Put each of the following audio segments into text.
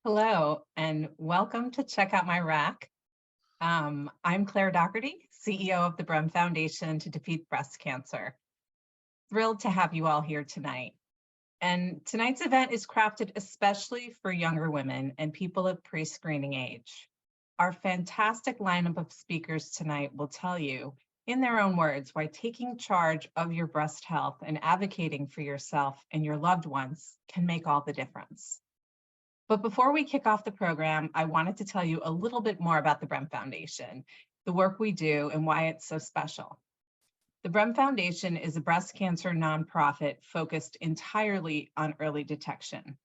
Hello, and welcome to Check Out My Rack. I'm Claire Doherty, CEO of the Brem Foundation to Defeat Breast Cancer. Thrilled to have you all here tonight. And tonight's event is crafted especially for younger women and people of pre-screening age. Our fantastic lineup of speakers tonight will tell you, in their own words, why taking charge of your breast health and advocating for yourself and your loved ones can make all the difference. But before we kick off the program, I wanted to tell you a little bit more about the Brem Foundation, the work we do, and why it's so special. The Brem Foundation is a breast cancer nonprofit focused entirely on early detection.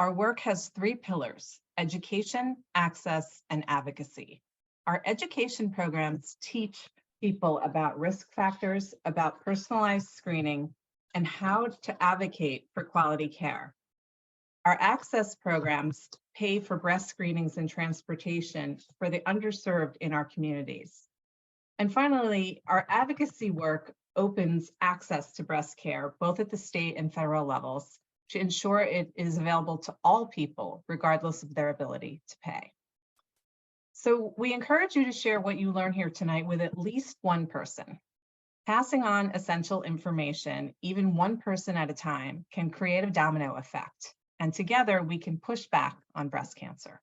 Our work has three pillars: education, access, and advocacy. Our education programs teach people about risk factors, about personalized screening, and how to advocate for quality care. Our access programs pay for breast screenings and transportation for the underserved in our communities. And finally, our advocacy work opens access to breast care, both at the state and federal levels, to ensure it is available to all people, regardless of their ability to pay. So we encourage you to share what you learn here tonight with at least one person. Passing on essential information, even one person at a time, can create a domino effect. And together we can push back on breast cancer.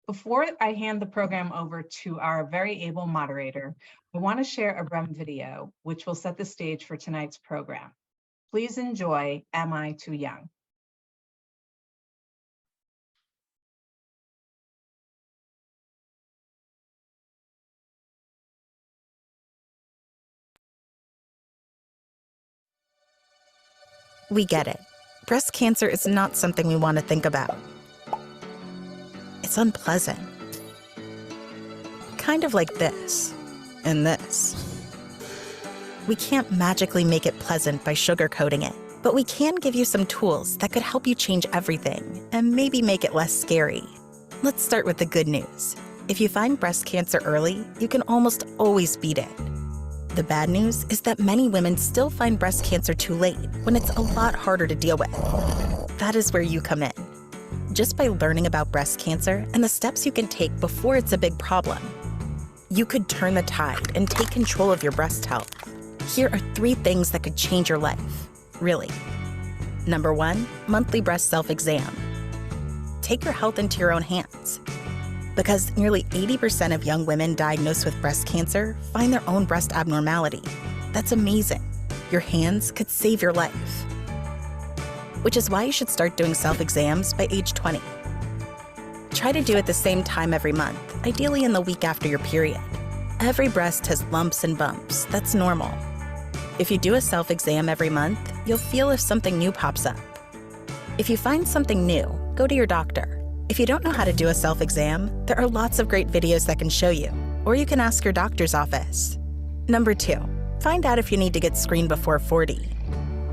Before I hand the program over to our very able moderator, I want to share a Brem video, which will set the stage for tonight's program. Please enjoy Am I Too Young? We get it. Breast cancer is not something we want to think about. It's unpleasant. Kind of like this and this. We can't magically make it pleasant by sugarcoating it, but we can give you some tools that could help you change everything and maybe make it less scary. Let's start with the good news. If you find breast cancer early, you can almost always beat it. The bad news is that many women still find breast cancer too late, when it's a lot harder to deal with. That is where you come in. Just by learning about breast cancer and the steps you can take before it's a big problem, you could turn the tide and take control of your breast health. Here are 3 things that could change your life, really. Number 1, monthly breast self-exam. Take your health into your own hands. Because nearly 80% of young women diagnosed with breast cancer find their own breast abnormality. That's amazing. Your hands could save your life. Which is why you should start doing self-exams by age 20. Try to do it the same time every month, ideally in the week after your period. Every breast has lumps and bumps. That's normal. If you do a self-exam every month, you'll feel if something new pops up. If you find something new, go to your doctor. If you don't know how to do a self-exam, there are lots of great videos that can show you, or you can ask your doctor's office. Number 2, find out if you need to get screened before 40.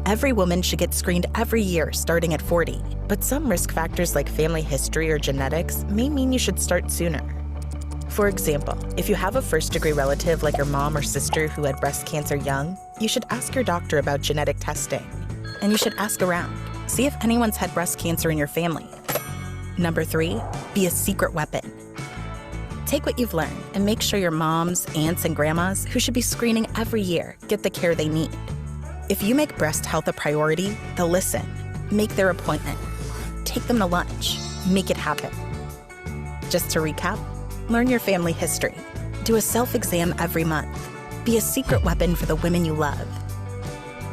Every woman should get screened every year starting at 40, but some risk factors like family history or genetics may mean you should start sooner. For example, if you have a first-degree relative like your mom or sister who had breast cancer young, you should ask your doctor about genetic testing. And you should ask around. See if anyone's had breast cancer in your family. Number 3, be a secret weapon. Take what you've learned and make sure your moms, aunts, and grandmas, who should be screening every year, get the care they need. If you make breast health a priority, they'll listen. Make their appointment. Take them to lunch. Make it happen. Just to recap, learn your family history. Do a self-exam every month. Be a secret weapon for the women you love.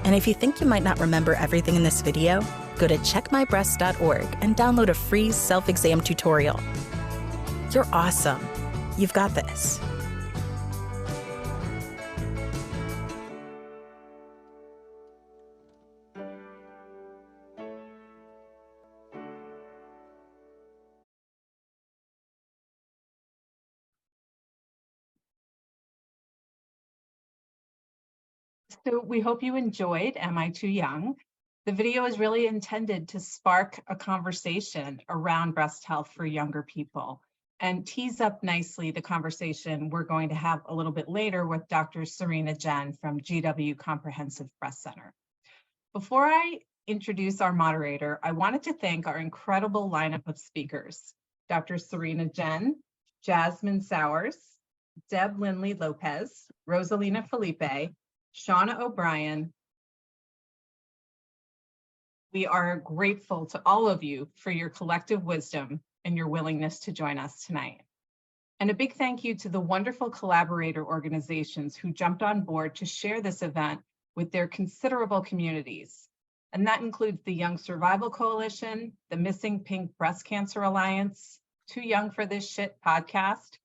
And if you think you might not remember everything in this video, go to checkmybreast.org and download a free self-exam tutorial. You're awesome. You've got this. So we hope you enjoyed Am I Too Young? The video is really intended to spark a conversation around breast health for younger people and tease up nicely the conversation we're going to have a little bit later with Dr. Serena Jen from GW Comprehensive Breast Center. Before I introduce our moderator, I wanted to thank our incredible lineup of speakers, Dr. Serena Jen, Jasmine Sowers, Deb Lindley Lopez, Rosalina Felipe, Shauna O'Brien. We are grateful to all of you for your collective wisdom and your willingness to join us tonight. And a big thank you to the wonderful collaborator organizations who jumped on board to share this event with their considerable communities. And that includes the Young Survival Coalition, the Missing Pink Breast Cancer Alliance, Too Young for This Shit podcast,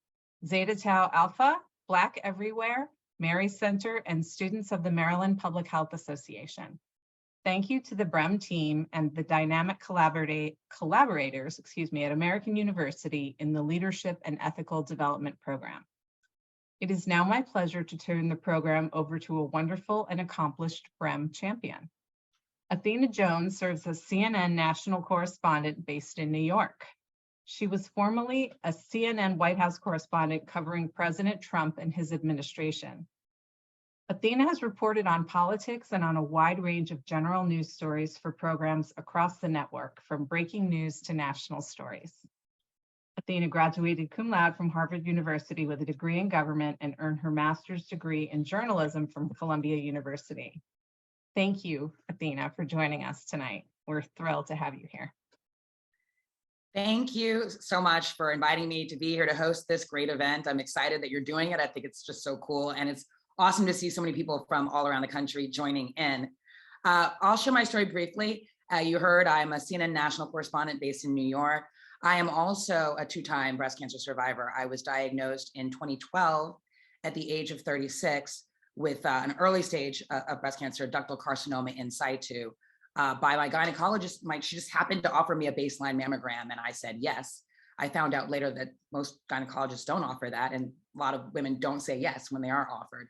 Zeta Tau Alpha, Black Everywhere, Mary Center, and students of the Maryland Public Health Association. Thank you to the BREM team and the dynamic collaborators, at American University in the Leadership and Ethical Development Program. It is now my pleasure to turn the program over to a wonderful and accomplished BREM champion. Athena Jones serves as CNN national correspondent based in New York. She was formerly a CNN White House correspondent covering President Trump and his administration. Athena has reported on politics and on a wide range of general news stories for programs across the network, from breaking news to national stories. Athena graduated cum laude from Harvard University with a degree in government and earned her master's degree in journalism from Columbia University. Thank you, Athena, for joining us tonight. We're thrilled to have you here. Thank you so much for inviting me to be here to host this great event. I'm excited that you're doing it. I think it's just so cool. And it's awesome to see so many people from all around the country joining in. I'll share my story briefly. You heard I'm a CNN national correspondent based in New York. I am also a two-time breast cancer survivor. I was diagnosed in 2012 at the age of 36 with an early stage of breast cancer, ductal carcinoma in situ, by my gynecologist. She just happened to offer me a baseline mammogram, and I said yes. I found out later that most gynecologists don't offer that, and a lot of women don't say yes when they are offered.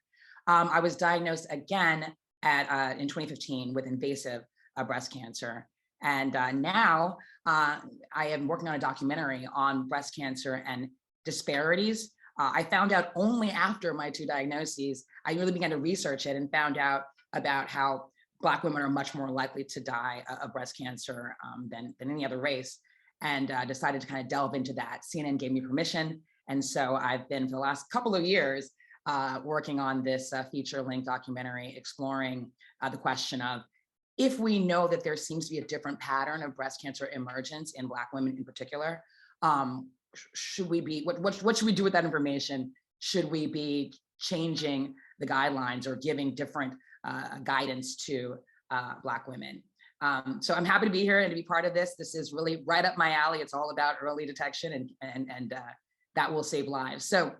I was diagnosed again in 2015 with invasive breast cancer. And now I am working on a documentary on breast cancer and disparities. I found out only after my two diagnoses. I really began to research it and found out about how Black women are much more likely to die of breast cancer than any other race, and decided to kind of delve into that. CNN gave me permission. And so I've been, for the last couple of years, working on this feature-length documentary exploring the question of, if we know that there seems to be a different pattern of breast cancer emergence in Black women in particular, should we be, what should we do with that information? Should we be changing the guidelines or giving different guidance to Black women? So I'm happy to be here and to be part of this. This is really right up my alley. It's all about early detection, and that will save lives. So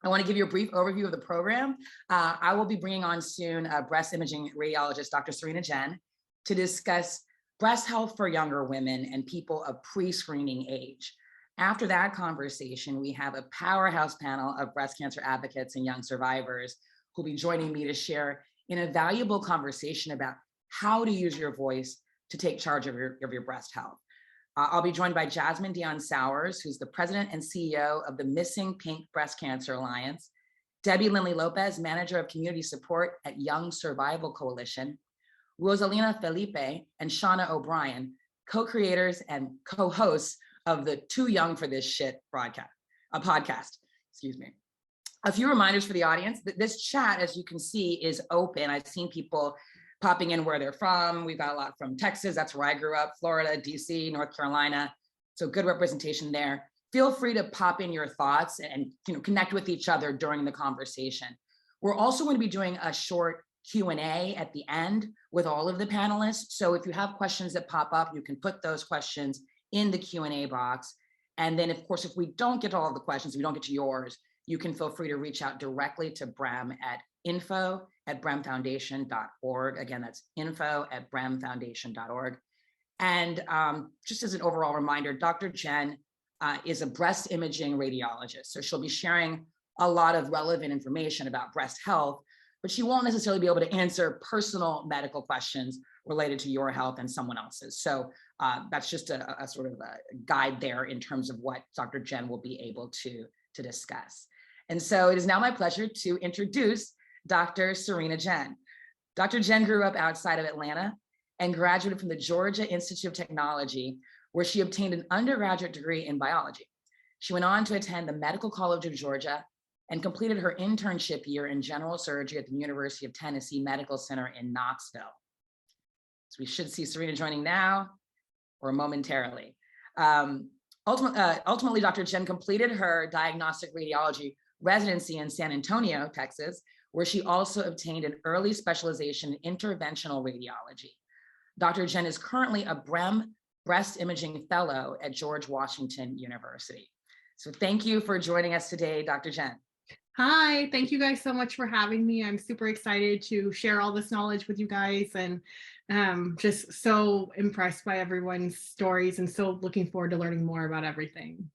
I want to give you a brief overview of the program. I will be bringing on soon breast imaging radiologist, Dr. Serena Jen, to discuss breast health for younger women and people of pre-screening age. After that conversation, we have a powerhouse panel of breast cancer advocates and young survivors who'll be joining me to share in a valuable conversation about how to use your voice to take charge of your breast health. I'll be joined by Jasmine Dion Sowers, who's the president and CEO of the Missing Pink Breast Cancer Alliance, Debbie Lindley Lopez, manager of community support at Young Survival Coalition, Rosalina Felipe and Shauna O'Brien, co-creators and co-hosts of the Too Young for This Shit podcast. Excuse me. A few reminders for the audience. This chat, as you can see, is open. I've seen people popping in where they're from. We've got a lot from Texas, that's where I grew up, Florida, DC, North Carolina. So good representation there. Feel free to pop in your thoughts and connect with each other during the conversation. We're also going to be doing a short Q&A at the end with all of the panelists. So if you have questions that pop up, you can put those questions in the Q&A box. And then, of course, if we don't get to all of the questions, we don't get to yours, you can feel free to reach out directly to BREM at info@bremfoundation.org. Again, that's info@bremfoundation.org. And just as an overall reminder, Dr. Jen is a breast imaging radiologist. So she'll be sharing a lot of relevant information about breast health, but she won't necessarily be able to answer personal medical questions related to your health and someone else's. So that's just a sort of a guide there in terms of what Dr. Jen will be able to discuss. And so it is now my pleasure to introduce Dr. Serena Jen. Dr. Jen grew up outside of Atlanta and graduated from the Georgia Institute of Technology, where she obtained an undergraduate degree in biology. She went on to attend the Medical College of Georgia and completed her internship year in general surgery at the University of Tennessee Medical Center in Knoxville. So we should see Serena joining now or momentarily. Ultimately, Dr. Jen completed her diagnostic radiology residency in San Antonio, Texas, where she also obtained an early specialization in interventional radiology. Dr. Jen is currently a BREM breast imaging fellow at George Washington University. So thank you for joining us today, Dr. Jen. Hi, thank you guys so much for having me. I'm super excited to share all this knowledge with you guys, and just so impressed by everyone's stories and so looking forward to learning more about everything.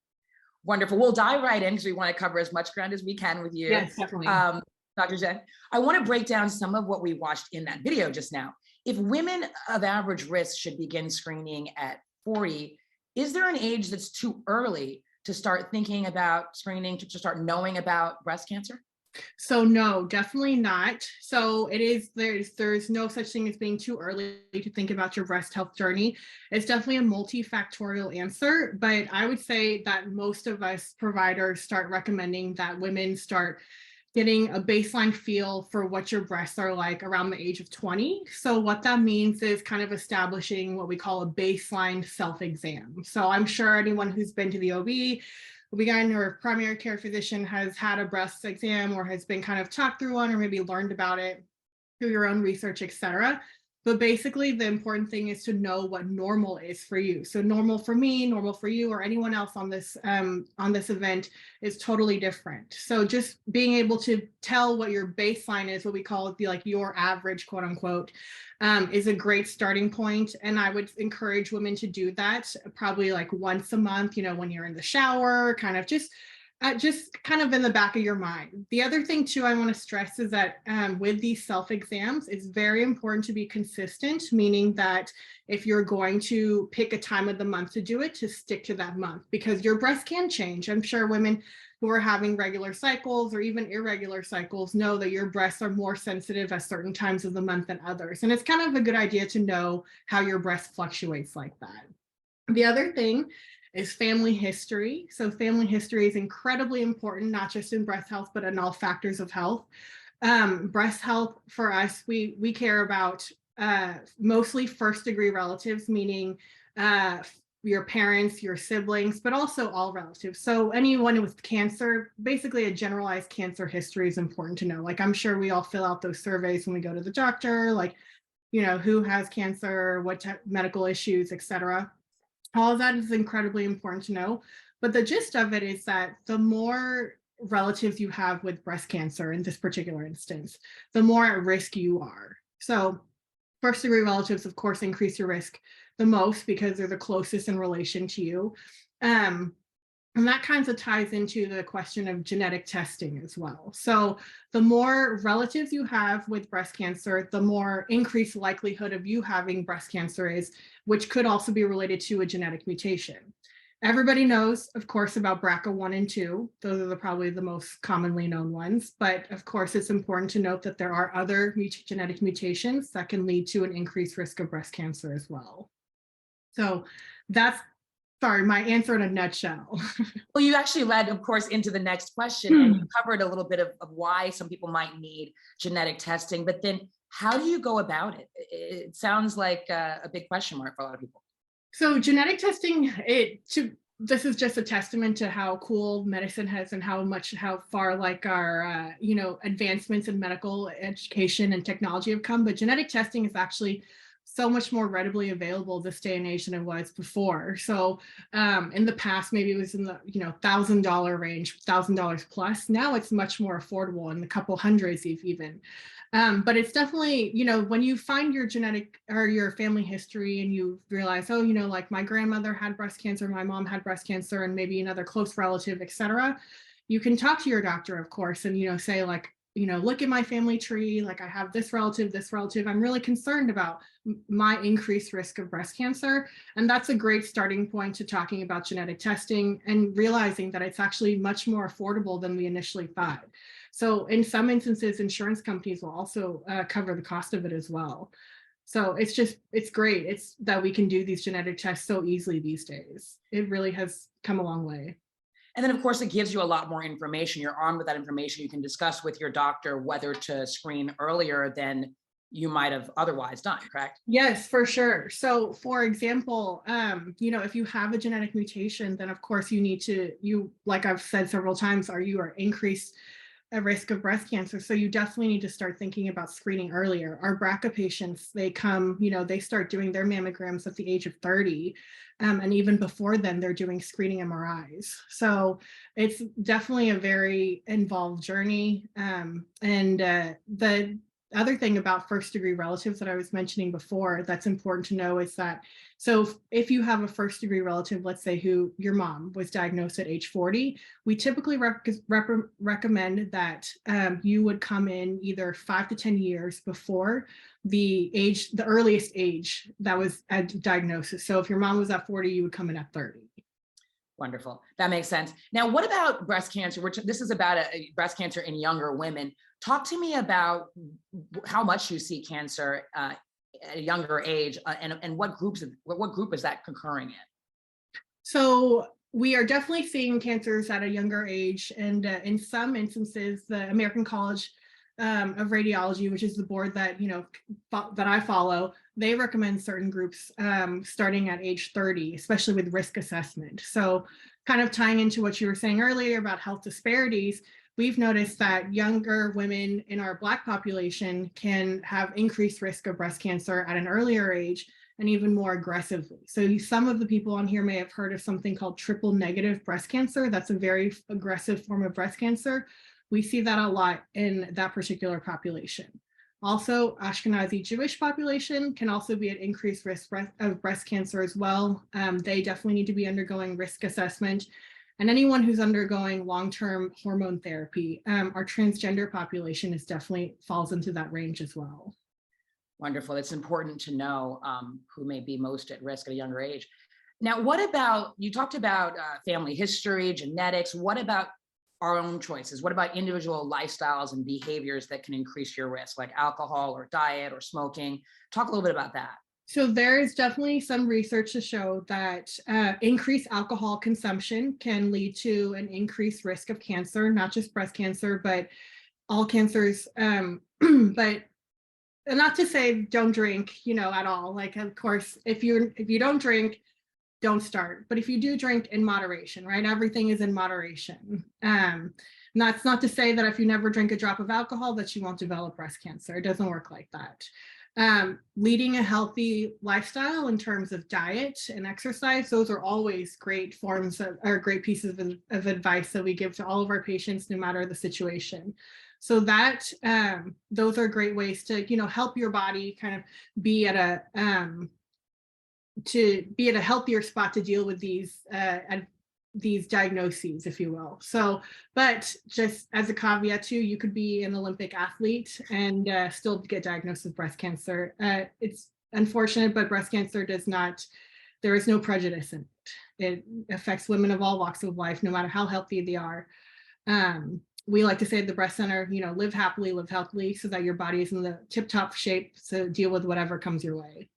Wonderful. We'll dive right in because we want to cover as much ground as we can with you. Yes, definitely. Dr. Jen, I want to break down some of what we watched in that video just now. If women of average risk should begin screening at 40, is there an age that's too early to start thinking about screening, to start knowing about breast cancer? So no, definitely not. So it is, there's no such thing as being too early to think about your breast health journey. It's definitely a multifactorial answer, but I would say that most of us providers start recommending that women start getting a baseline feel for what your breasts are like around the age of 20. So what that means is kind of establishing what we call a baseline self-exam. So I'm sure anyone who's been to the OB-GYN or primary care physician has had a breast exam or has been kind of talked through one or maybe learned about it through your own research, etc. But basically, the important thing is to know what normal is for you. So normal for me, normal for you, or anyone else on this event is totally different. So just being able to tell what your baseline is, what we call it, like your average, quote unquote, is a great starting point. And I would encourage women to do that probably like once a month, when you're in the shower, kind of just kind of in the back of your mind. The other thing too I want to stress is that with these self-exams, it's very important to be consistent, meaning that if you're going to pick a time of the month to do it, to stick to that month, because your breast can change. I'm sure women who are having regular cycles or even irregular cycles know that your breasts are more sensitive at certain times of the month than others. And it's kind of a good idea to know how your breast fluctuates like that. The other thing is family history. So family history is incredibly important, not just in breast health, but in all factors of health. Breast health for us, we care about mostly first degree relatives, meaning your parents, your siblings, but also all relatives. So anyone with cancer, basically a generalized cancer history is important to know. Like I'm sure we all fill out those surveys when we go to the doctor, like, who has cancer, what medical issues, etc. All of that is incredibly important to know. But the gist of it is that the more relatives you have with breast cancer in this particular instance, the more at risk you are. So first degree relatives, of course, increase your risk the most because they're the closest in relation to you. And that kind of ties into the question of genetic testing as well. So the more relatives you have with breast cancer, the more increased likelihood of you having breast cancer is, which could also be related to a genetic mutation. Everybody knows, of course, about BRCA1 and 2. Those are probably the most commonly known ones. But of course, it's important to note that there are other genetic mutations that can lead to an increased risk of breast cancer as well. So that's, sorry, my answer in a nutshell. Well, you actually led, of course, into the next question, and you covered a little bit of why some people might need genetic testing, but then how do you go about it? It sounds like a big question mark for a lot of people. So genetic testing, this is just a testament to how cool medicine has and how far like our, advancements in medical education and technology have come. But genetic testing is actually so much more readily available this day and age than it was before. So in the past, maybe it was in the $1,000 range, $1,000 plus. Now it's much more affordable, in the couple hundreds even. But it's definitely, when you find your genetic or your family history and you realize, oh, like my grandmother had breast cancer, my mom had breast cancer, and maybe another close relative, et cetera, you can talk to your doctor, of course, and, say like, look at my family tree, like I have this relative, I'm really concerned about my increased risk of breast cancer. And that's a great starting point to talking about genetic testing and realizing that it's actually much more affordable than we initially thought. So in some instances, insurance companies will also cover the cost of it as well. So it's great. It's that we can do these genetic tests so easily these days. It really has come a long way. And then, of course, it gives you a lot more information. You're armed with that information. You can discuss with your doctor whether to screen earlier than you might have otherwise done, correct? Yes, for sure. So for example, if you have a genetic mutation, then of course like I've said several times, you are increased a risk of breast cancer. So you definitely need to start thinking about screening earlier. Our BRCA patients, they start doing their mammograms at the age of 30. And even before then, they're doing screening MRIs. So it's definitely a very involved journey. The other thing about first degree relatives that I was mentioning before that's important to know is that, so if you have a first degree relative, let's say who your mom was diagnosed at age 40, we typically recommend that you would come in either 5 to 10 years before the earliest age that was a diagnosis. So if your mom was at 40, you would come in at 30. Wonderful. That makes sense. Now, what about breast cancer? This is about breast cancer in younger women. Talk to me about how much you see cancer at a younger age, and what group is that occurring in? So we are definitely seeing cancers at a younger age, and in some instances, the American College of Radiology, which is the board that that I follow, they recommend certain groups starting at age 30, especially with risk assessment. So kind of tying into what you were saying earlier about health disparities, we've noticed that younger women in our Black population can have increased risk of breast cancer at an earlier age and even more aggressively. So some of the people on here may have heard of something called triple negative breast cancer. That's a very aggressive form of breast cancer. We see that a lot in that particular population. Also, Ashkenazi Jewish population can also be at increased risk of breast cancer as well. They definitely need to be undergoing risk assessment. And anyone who's undergoing long-term hormone therapy, our transgender population definitely falls into that range as well. Wonderful. It's important to know who may be most at risk at a younger age. Now, you talked about family history, genetics. What about our own choices? What about individual lifestyles and behaviors that can increase your risk, like alcohol or diet or smoking? Talk a little bit about that. So there is definitely some research to show that increased alcohol consumption can lead to an increased risk of cancer, not just breast cancer, but all cancers. But not to say don't drink, at all. Like, of course, if you don't drink, don't start. But if you do drink in moderation, right? Everything is in moderation. And that's not to say that if you never drink a drop of alcohol that you won't develop breast cancer. It doesn't work like that. Leading a healthy lifestyle in terms of diet and exercise, those are always great great pieces of advice that we give to all of our patients, no matter the situation. So that those are great ways to help your body kind of be at a healthier spot to deal with these diagnoses, if you will. So, but just as a caveat too, you could be an Olympic athlete and still get diagnosed with breast cancer. It's unfortunate, but breast cancer there is no prejudice in it. It affects women of all walks of life, no matter how healthy they are. We like to say at the breast center, live happily, live healthily, so that your body is in the tip-top shape to deal with whatever comes your way.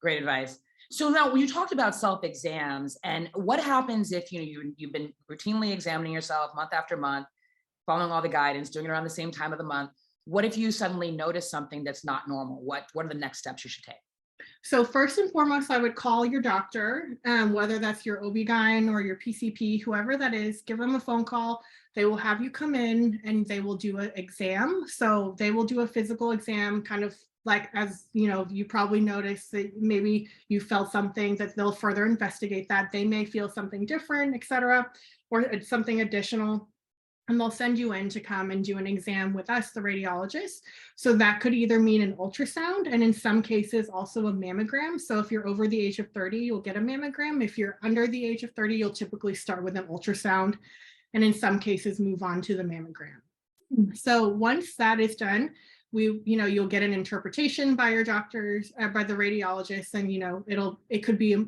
Great advice. So now you talked about self-exams, and what happens if you've been routinely examining yourself month after month, following all the guidance, doing it around the same time of the month? What if you suddenly notice something that's not normal? What are the next steps you should take? So first and foremost, I would call your doctor, whether that's your OB-GYN or your PCP, whoever that is, give them a phone call. They will have you come in and they will do an exam. So they will do a physical exam, kind of like, as you probably noticed that maybe you felt something, that they'll further investigate that. They may feel something different, etc., or something additional. And they'll send you in to come and do an exam with us, the radiologist. So that could either mean an ultrasound, and in some cases also a mammogram. So if you're over the age of 30, you'll get a mammogram. If you're under the age of 30, you'll typically start with an ultrasound, and in some cases move on to the mammogram. So once that is done, you'll get an interpretation by your doctors, by the radiologist, and it could be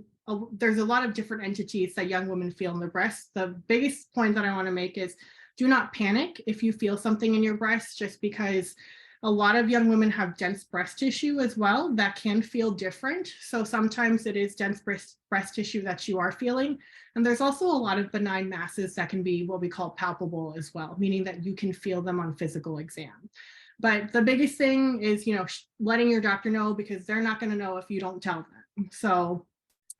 there's a lot of different entities that young women feel in their breasts. The biggest point that I want to make is, do not panic if you feel something in your breast, just because A lot of young women have dense breast tissue as well that can feel different. So sometimes it is dense breast tissue that you are feeling. And there's also a lot of benign masses that can be what we call palpable as well, meaning that you can feel them on physical exam. But the biggest thing is, letting your doctor know, because they're not going to know if you don't tell them. So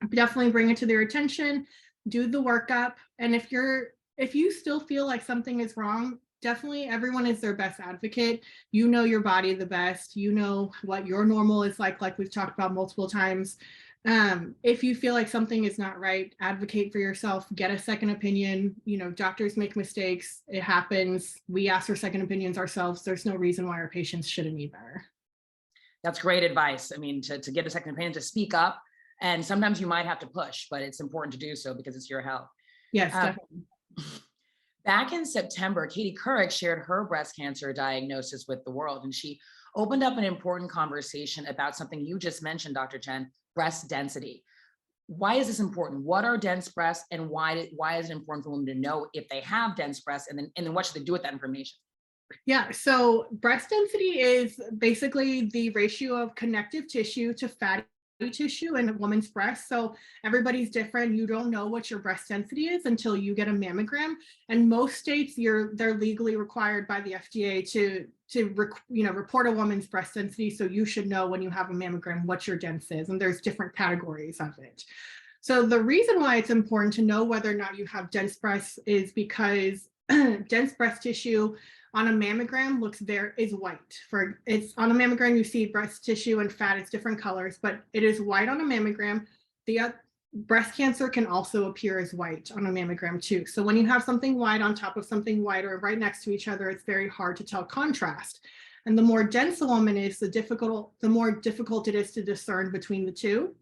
definitely bring it to their attention, do the workup. And if you still feel like something is wrong, definitely everyone is their best advocate. You know your body the best. You know what your normal is like we've talked about multiple times. If you feel like something is not right, advocate for yourself, get a second opinion. Doctors make mistakes. It happens. We ask for second opinions ourselves. There's no reason why our patients shouldn't either. That's great advice. I mean, to get a second opinion, to speak up. And sometimes you might have to push, but it's important to do so because it's your health. Yes, definitely. Back in September, Katie Couric shared her breast cancer diagnosis with the world, and she opened up an important conversation about something you just mentioned, Dr. Chen, breast density. Why is this important? What are dense breasts, and why is it important for women to know if they have dense breasts, and then what should they do with that information? Yeah, so breast density is basically the ratio of connective tissue to fatty tissue in a woman's breast. So everybody's different. You don't know what your breast density is until you get a mammogram. And most states, they're legally required by the FDA to report a woman's breast density. So you should know when you have a mammogram what your dense is, and there's different categories of it. So the reason why it's important to know whether or not you have dense breasts is because dense breast tissue on a mammogram is white. It's on a mammogram, you see breast tissue and fat, it's different colors, but it is white on a mammogram. The breast cancer can also appear as white on a mammogram too. So when you have something white on top of something white or right next to each other, it's very hard to tell contrast. And the more dense a woman is, the more difficult it is to discern between the two.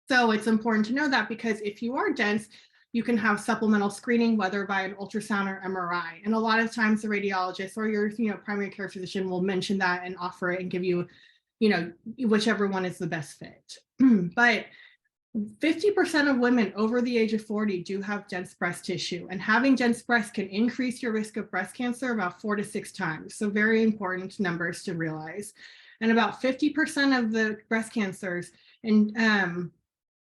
So it's important to know that, because if you are dense, you can have supplemental screening, whether by an ultrasound or MRI. And a lot of times the radiologist or your primary care physician will mention that and offer it and give you, whichever one is the best fit. But 50% of women over the age of 40 do have dense breast tissue, and having dense breast can increase your risk of breast cancer about 4 to 6 times. So very important numbers to realize. And about 50% of the breast cancers are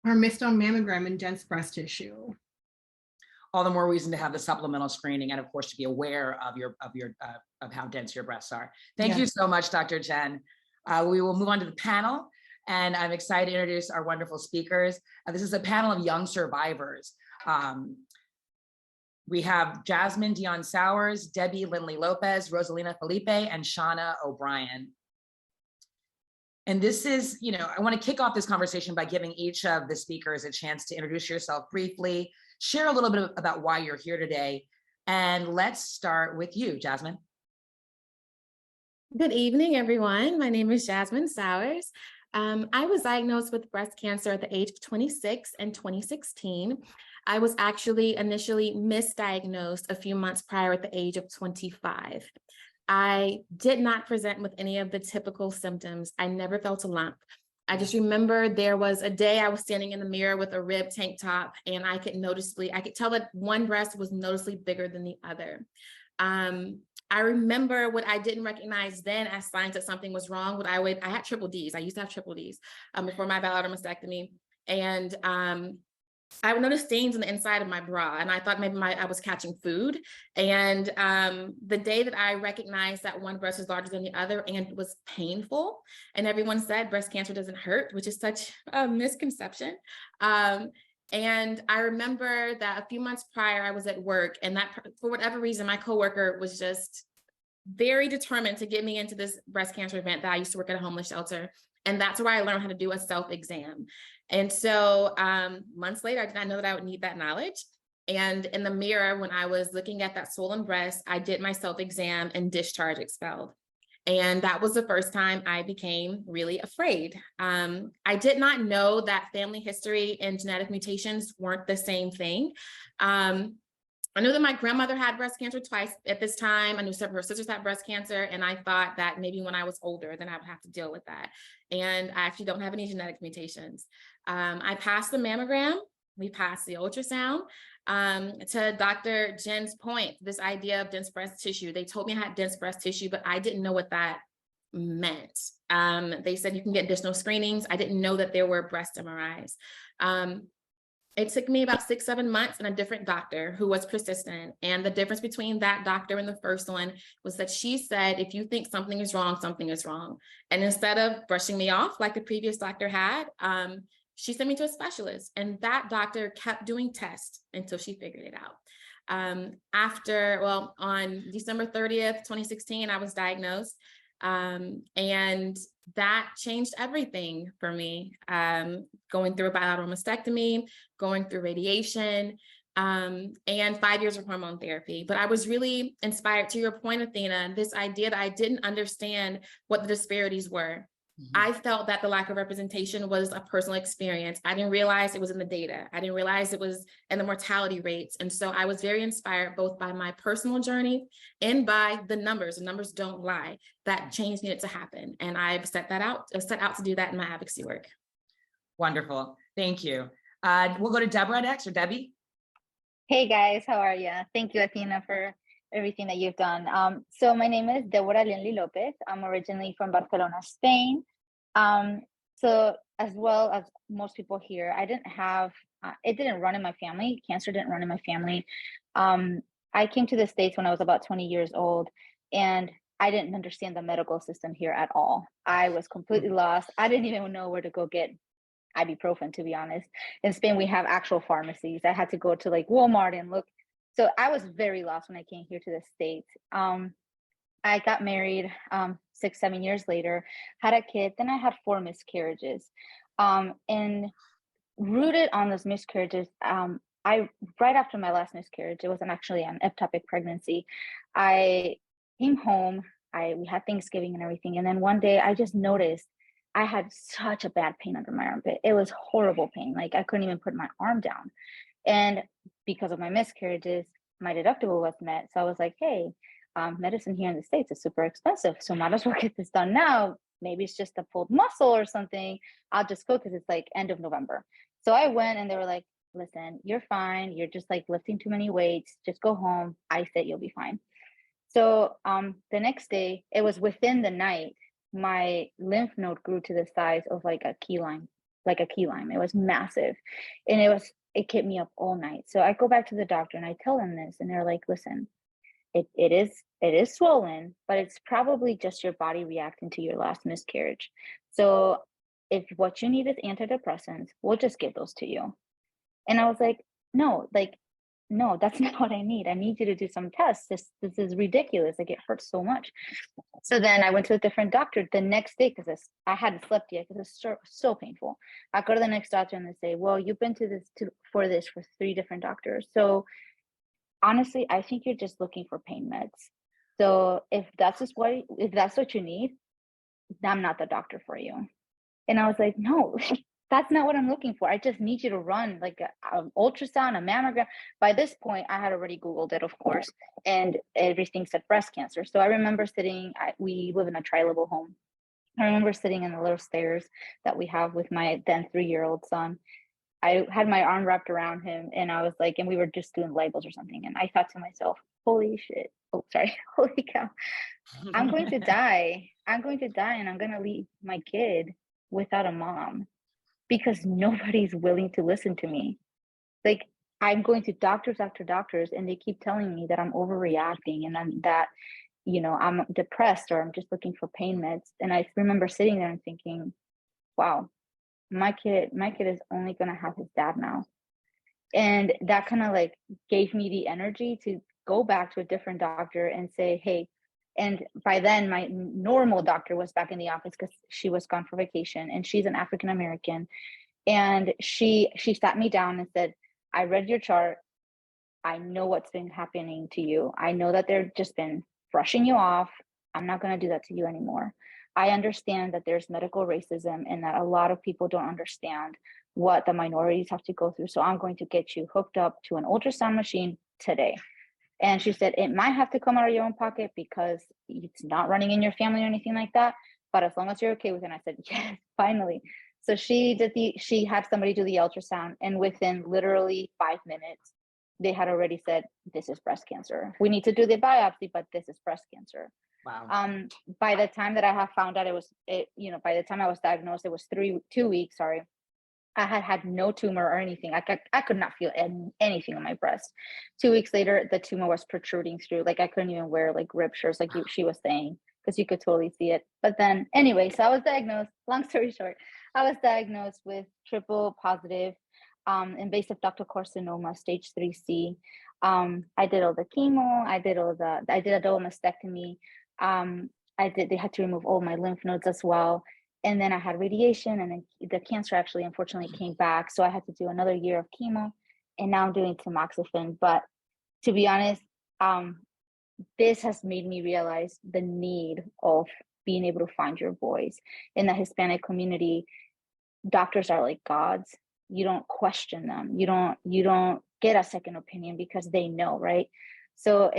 missed on mammogram in dense breast tissue. All the more reason to have the supplemental screening, and of course to be aware of how dense your breasts are. Thank you so much, Dr. Chen. We will move on to the panel, and I'm excited to introduce our wonderful speakers. This is a panel of young survivors. We have Jasmine Dion Sowers, Debbie Lindley Lopez, Rosalina Felipe, and Shauna O'Brien. And this is, I want to kick off this conversation by giving each of the speakers a chance to introduce yourself briefly, share a little bit about why you're here today. And let's start with you, Jasmine. Good evening, everyone. My name is Jasmine Sowers. I was diagnosed with breast cancer at the age of 26 in 2016. I was actually initially misdiagnosed a few months prior at the age of 25. I did not present with any of the typical symptoms. I never felt a lump. I just remember there was a day I was standing in the mirror with a ribbed tank top, and I could tell that one breast was noticeably bigger than the other. I remember what I didn't recognize then as signs that something was wrong. I had triple Ds. I used to have triple Ds before my bowel mastectomy. And I would notice stains on the inside of my bra, and I thought maybe I was catching food. And the day that I recognized that one breast was larger than the other and was painful, and everyone said breast cancer doesn't hurt, which is such a misconception. And I remember that a few months prior, I was at work, and that for whatever reason, my coworker was just very determined to get me into this breast cancer event that I used to work at a homeless shelter. And that's where I learned how to do a self-exam. And so months later, I did not know that I would need that knowledge. And in the mirror, when I was looking at that swollen breast, I did my self-exam and discharge expelled. And that was the first time I became really afraid. I did not know that family history and genetic mutations weren't the same thing. I knew that my grandmother had breast cancer twice at this time. I knew several of her sisters had breast cancer, and I thought that maybe when I was older, then I would have to deal with that. And I actually don't have any genetic mutations. I passed the mammogram. We passed the ultrasound. To Dr. Jen's point, this idea of dense breast tissue, they told me I had dense breast tissue, but I didn't know what that meant. They said you can get additional screenings. I didn't know that there were breast MRIs. It took me about 6-7 months and a different doctor who was persistent. And the difference between that doctor and the first one was that she said, if you think something is wrong, something is wrong. And instead of brushing me off like the previous doctor had, she sent me to a specialist. And that doctor kept doing tests until she figured it out. On December 30th, 2016, I was diagnosed. And that changed everything for me. Going through a bilateral mastectomy, going through radiation, and 5 years of hormone therapy. But I was really inspired, to your point, Athena, this idea that I didn't understand what the disparities were. I felt that the lack of representation was a personal experience. I didn't realize it was in the data. I didn't realize it was in the mortality rates. And so I was very inspired both by my personal journey and by the numbers. The numbers don't lie. That change needed to happen. And I've set out to do that in my advocacy work. Wonderful. Thank you. We'll go to Deborah next, or Debbie. Hey guys, how are you? Thank you, Athena, for everything that you've done. So my name is Deborah Lenly Lopez. I'm originally from Barcelona, Spain. So as well as most people here, I didn't have, it didn't run in my family. Cancer didn't run in my family. I came to the States when I was about 20 years old, and I didn't understand the medical system here at all. I was completely lost. I didn't even know where to go get ibuprofen, to be honest. In Spain, we have actual pharmacies. I had to go to like Walmart and look. So I was very lost when I came here to the States. I got married 6-7 years later, had a kid, then I had 4 miscarriages. And rooted on those miscarriages, right after my last miscarriage, it wasn't actually an ectopic pregnancy. I came home, we had Thanksgiving and everything. And then one day I just noticed I had such a bad pain under my armpit. It was horrible pain. Like I couldn't even put my arm down. And because of my miscarriages, my deductible was met. So I was like, hey, medicine here in the States is super expensive. So might as well get this done now. Maybe it's just a pulled muscle or something. I'll just go because it's like end of November. So I went and they were like, listen, you're fine. You're just like lifting too many weights. Just go home. I said, you'll be fine. So the next day, it was within the night, my lymph node grew to the size of like a key lime. It was massive. And it kept me up all night. So I go back to the doctor and I tell them this, and they're like, listen, it is swollen, but it's probably just your body reacting to your last miscarriage. So if what you need is antidepressants, we'll just give those to you. And I was like, no, that's not what I need. I need you to do some tests. This is ridiculous. Like it hurts so much. So then I went to a different doctor the next day because I hadn't slept yet because it's so painful. I go to the next doctor and they say, well, you've been for 3 different doctors. So honestly, I think you're just looking for pain meds. So if that's what you need, I'm not the doctor for you. And I was like, no, that's not what I'm looking for. I just need you to run like an ultrasound, a mammogram. By this point, I had already Googled it, of course, and everything said breast cancer. So I remember we live in a tri-level home. I remember sitting in the little stairs that we have with my then 3-year-old son. I had my arm wrapped around him and I was like, and we were just doing labels or something. And I thought to myself, holy shit. Oh, sorry. Holy cow. I'm going to die. I'm going to die and I'm going to leave my kid without a mom because nobody's willing to listen to me. Like I'm going to doctors after doctors and they keep telling me that I'm overreacting and I'm depressed or I'm just looking for pain meds. And I remember sitting there and thinking, wow, my kid is only going to have his dad now. And that kind of like gave me the energy to go back to a different doctor and say, hey, and by then my normal doctor was back in the office because she was gone for vacation and she's an African American. And she sat me down and said, I read your chart. I know what's been happening to you. I know that they've just been brushing you off. I'm not going to do that to you anymore. I understand that there's medical racism and that a lot of people don't understand what the minorities have to go through. So I'm going to get you hooked up to an ultrasound machine today. And she said, it might have to come out of your own pocket because it's not running in your family or anything like that. But as long as you're okay with it, and I said, yes, finally. So she had somebody do the ultrasound, and within literally 5 minutes, they had already said, this is breast cancer. We need to do the biopsy, but this is breast cancer. Wow. By the time that I have found out by the time I was diagnosed, it was 2 weeks, sorry. I had no tumor or anything. I could not feel anything on my breast. 2 weeks later, the tumor was protruding through. Like I couldn't even wear like ripped shirts, like she was saying, because you could totally see it. But then anyway, so I was diagnosed. Long story short, I was diagnosed with triple positive invasive ductal carcinoma, stage 3C. I did all the chemo. I did a double mastectomy. They had to remove all my lymph nodes as well. And then I had radiation, and then the cancer actually unfortunately came back. So I had to do another year of chemo, and now I'm doing tamoxifen. But to be honest, this has made me realize the need of being able to find your voice. In the Hispanic community, doctors are like gods. You don't question them. You don't get a second opinion because they know, right? So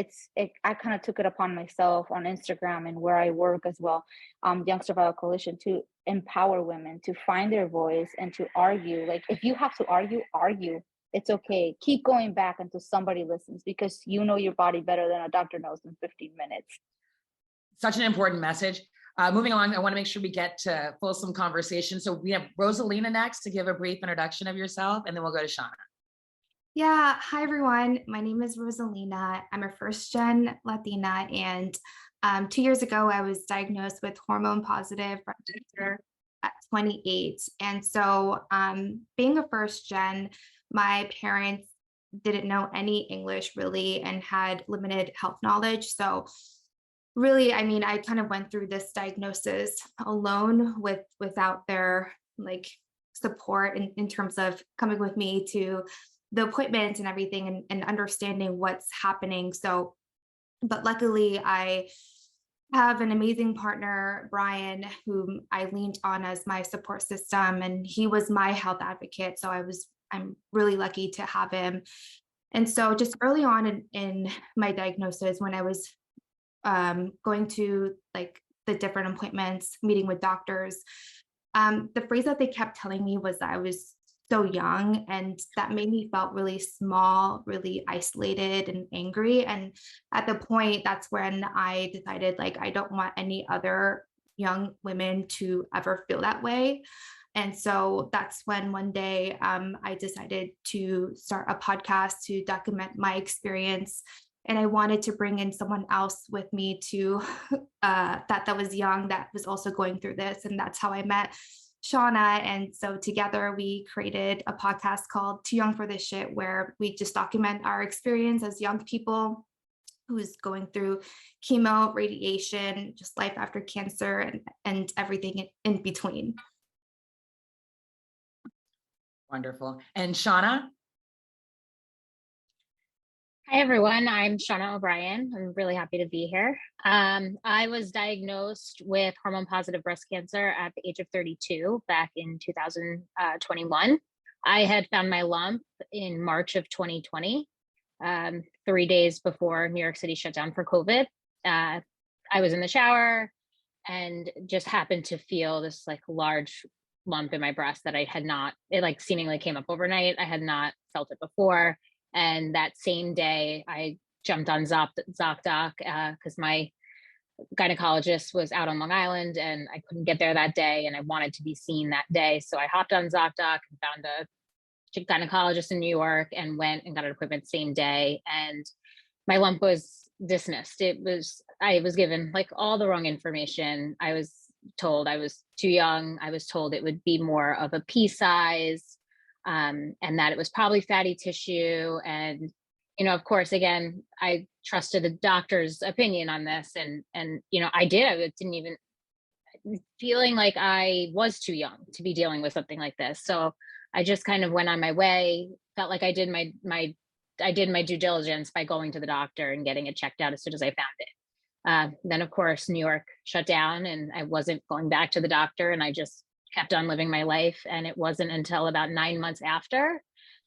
I kind of took it upon myself on Instagram and where I work as well, Young Survival Coalition, to empower women to find their voice and to argue. Like if you have to argue. It's okay. Keep going back until somebody listens, because you know your body better than a doctor knows in 15 minutes. Such an important message. Moving on, I want to make sure we get to fulsome conversation. So we have Rosalina next to give a brief introduction of yourself, and then we'll go to Shauna. Yeah, hi everyone. My name is Rosalina. I'm a first-gen Latina, and 2 years ago, I was diagnosed with hormone-positive breast cancer at 28. And so, being a first-gen, my parents didn't know any English really and had limited health knowledge. So, really, I mean, I kind of went through this diagnosis alone without their like support in terms of coming with me to the appointments and everything, and understanding what's happening. So, but luckily I have an amazing partner, Brian, whom I leaned on as my support system, and he was my health advocate. So I'm really lucky to have him. And so just early on in my diagnosis, when I was going to like the different appointments, meeting with doctors, the phrase that they kept telling me was that I was so young, and that made me felt really small, really isolated and angry. And at the point, that's when I decided like I don't want any other young women to ever feel that way. And so that's when one day I decided to start a podcast to document my experience. And I wanted to bring in someone else with me to that was young, that was also going through this. And that's how I met Shauna. And so together we created a podcast called Too Young for This Shit, where we just document our experience as young people who's going through chemo, radiation, just life after cancer, and everything in between. Wonderful. And Shauna? Hi, everyone. I'm Shauna O'Brien. I'm really happy to be here. I was diagnosed with hormone-positive breast cancer at the age of 32 back in 2021. I had found my lump in March of 2020, 3 days before New York City shut down for COVID. I was in the shower and just happened to feel this like large lump in my breast that I had not, it like seemingly came up overnight. I had not felt it before. And that same day, I jumped on ZocDoc because my gynecologist was out on Long Island and I couldn't get there that day, and I wanted to be seen that day. So I hopped on ZocDoc and found a gynecologist in New York and went and got an appointment same day. And my lump was dismissed. I was given like all the wrong information. I was told I was too young. I was told it would be more of a pea size. And that it was probably fatty tissue. And, you know, of course, again, I trusted the doctor's opinion on this. And, you know, I didn't even feeling like I was too young to be dealing with something like this. So I just kind of went on my way, felt like I did my due diligence by going to the doctor and getting it checked out as soon as I found it. Then, of course, New York shut down and I wasn't going back to the doctor, and I just kept on living my life. And it wasn't until about 9 months after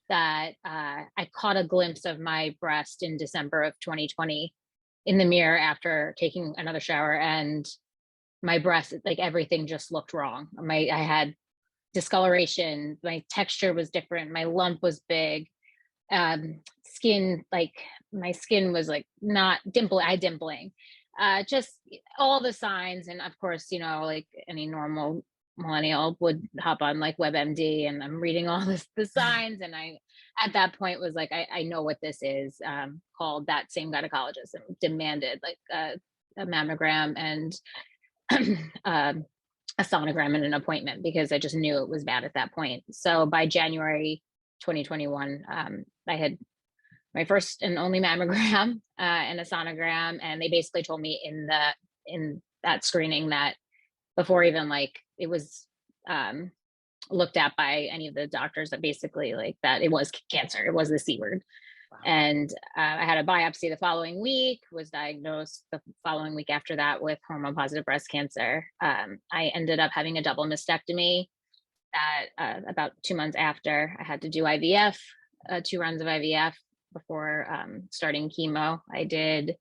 that I caught a glimpse of my breast in December of 2020 in the mirror after taking another shower, and my breast, like everything just looked wrong. I had discoloration, my texture was different, my lump was big, skin, like my skin was like not I had dimpling. just all the signs. And of course, you know, like any normal millennial would hop on like WebMD, and I'm reading all the signs. And I, at that point, was like, I know what this is. Called that same gynecologist and demanded like a mammogram and a sonogram and an appointment, because I just knew it was bad at that point. So by January 2021, I had my first and only mammogram and a sonogram, and they basically told me in that screening that before even like it was looked at by any of the doctors, that basically like that it was cancer, it was the C word. Wow. And I had a biopsy the following week, was diagnosed the following week after that with hormone positive breast cancer. I ended up having a double mastectomy that about 2 months after. I had to do IVF, 2 rounds of IVF before starting chemo. I did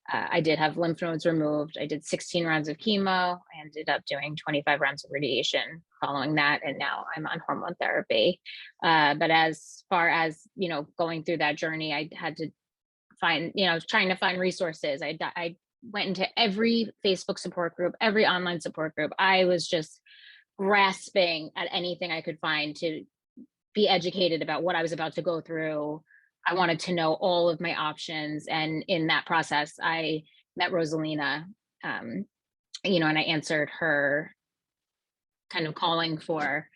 have lymph nodes removed. I did 16 rounds of chemo. I ended up doing 25 rounds of radiation following that. And now I'm on hormone therapy. But as far as, you know, going through that journey, I had to find, you know, trying to find resources. I went into every Facebook support group, every online support group. I was just grasping at anything I could find to be educated about what I was about to go through. I wanted to know all of my options. And in that process, I met Rosalina, you know, and I answered her kind of calling for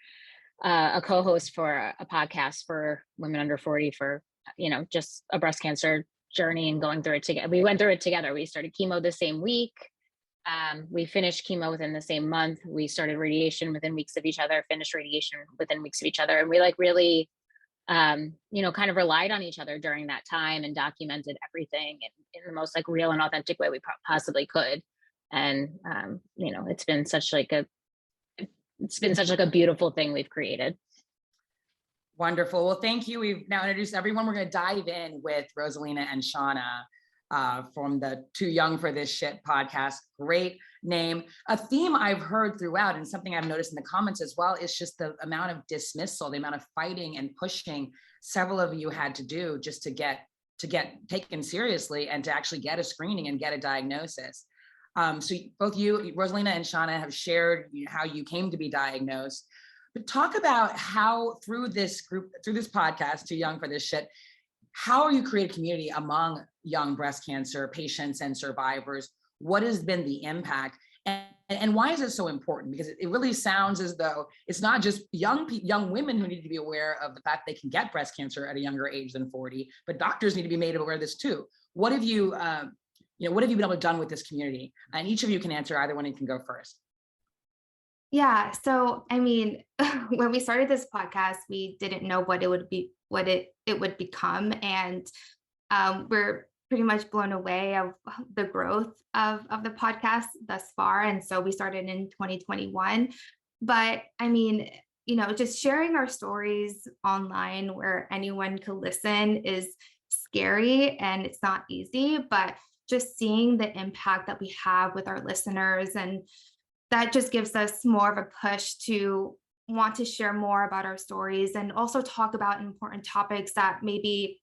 a co-host for a podcast for women under 40 for, you know, just a breast cancer journey and going through it together. We went through it together. We started chemo the same week. We finished chemo within the same month. We started radiation within weeks of each other, finished radiation within weeks of each other. And we like really, you know, kind of relied on each other during that time and documented everything in the most like real and authentic way we possibly could. And, you know, it's been such like a beautiful thing we've created. Wonderful. Well, thank you. We've now introduced everyone. We're going to dive in with Rosalina and Shauna from the Too Young for This Shit podcast. Great name. A theme I've heard throughout, and something I've noticed in the comments as well, is just the amount of dismissal, the amount of fighting and pushing several of you had to do just to get taken seriously and to actually get a screening and get a diagnosis. So both you, Rosalina and Shauna, have shared how you came to be diagnosed. But talk about how through this podcast, Too Young for This Shit, how you create a community among young breast cancer patients and survivors. What has been the impact, and why is it so important? Because it really sounds as though it's not just young women who need to be aware of the fact they can get breast cancer at a younger age than 40, but doctors need to be made aware of this too. What have you, what have you been able to done with this community? And each of you can answer. Either one, you can go first. Yeah. So, I mean, when we started this podcast, we didn't know what it would be, what it would become. And we're pretty much blown away of the growth of the podcast thus far. And so we started in 2021. But I mean, you know, just sharing our stories online where anyone could listen is scary and it's not easy, but just seeing the impact that we have with our listeners, and that just gives us more of a push to want to share more about our stories and also talk about important topics that maybe,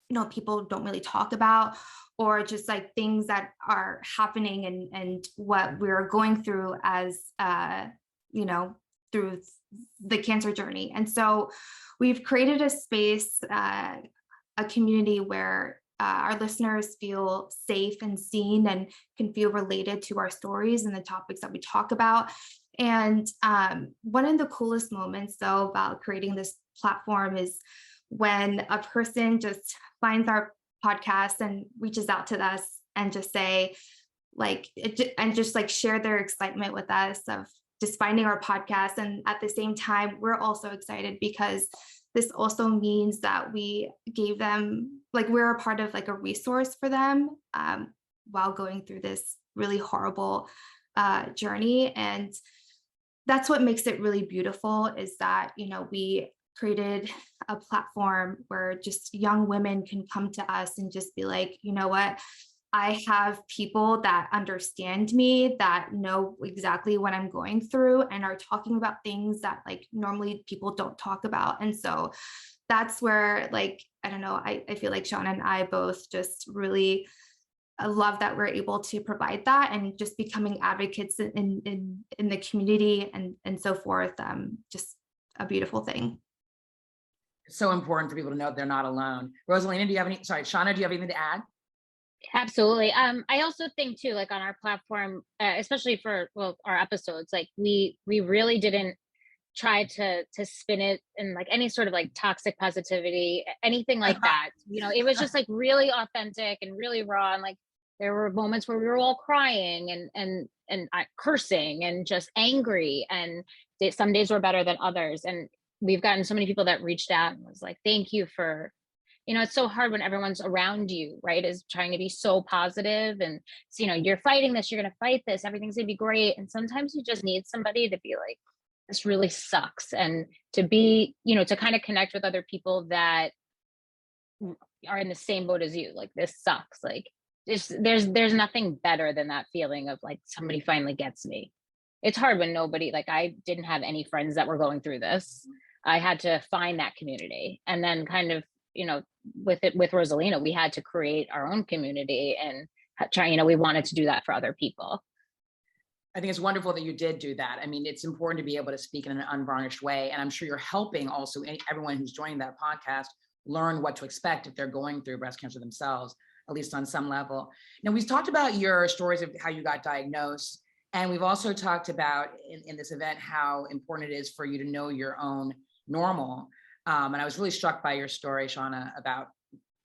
you know, people don't really talk about, or just like things that are happening and what we're going through as, you know, through the cancer journey. And so we've created a space, a community where our listeners feel safe and seen and can feel related to our stories and the topics that we talk about. And one of the coolest moments, though, about creating this platform is when a person just finds our podcast and reaches out to us and just say, like, and just like share their excitement with us of just finding our podcast. And at the same time, we're also excited because this also means that we gave them, like, we're a part of like a resource for them while going through this really horrible journey. And that's what makes it really beautiful, is that, you know, we created a platform where just young women can come to us and just be like, you know what, I have people that understand me, that know exactly what I'm going through and are talking about things that like normally people don't talk about. And so that's where, like, I don't know, I feel like Shauna and I both just really I love that we're able to provide that and just becoming advocates in the community and so forth. Just a beautiful thing. It's so important for people to know they're not alone. Rosalina, do you have any, sorry, Shauna, do you have anything to add? Absolutely. I also think too, like on our platform, especially for our episodes, like we really didn't try to spin it in like any sort of like toxic positivity, anything like that. You know, it was just like really authentic and really raw. And like there were moments where we were all crying and cursing and just angry. And some days were better than others. And we've gotten so many people that reached out and was like, thank you for, you know, it's so hard when everyone's around you, right, is trying to be so positive and, you know, you're fighting this, you're going to fight this, everything's going to be great. And sometimes you just need somebody to be like, this really sucks. And to be, you know, to kind of connect with other people that are in the same boat as you, like this sucks. Like there's nothing better than that feeling of like somebody finally gets me. It's hard when nobody, like I didn't have any friends that were going through this. I had to find that community. And then kind of, you know, with Rosalina, we had to create our own community and try, you know, we wanted to do that for other people. I think it's wonderful that you did do that. I mean, it's important to be able to speak in an unvarnished way. And I'm sure you're helping also everyone who's joining that podcast learn what to expect if they're going through breast cancer themselves, at least on some level. Now, we've talked about your stories of how you got diagnosed. And we've also talked about in this event how important it is for you to know your own normal. And I was really struck by your story, Shauna, about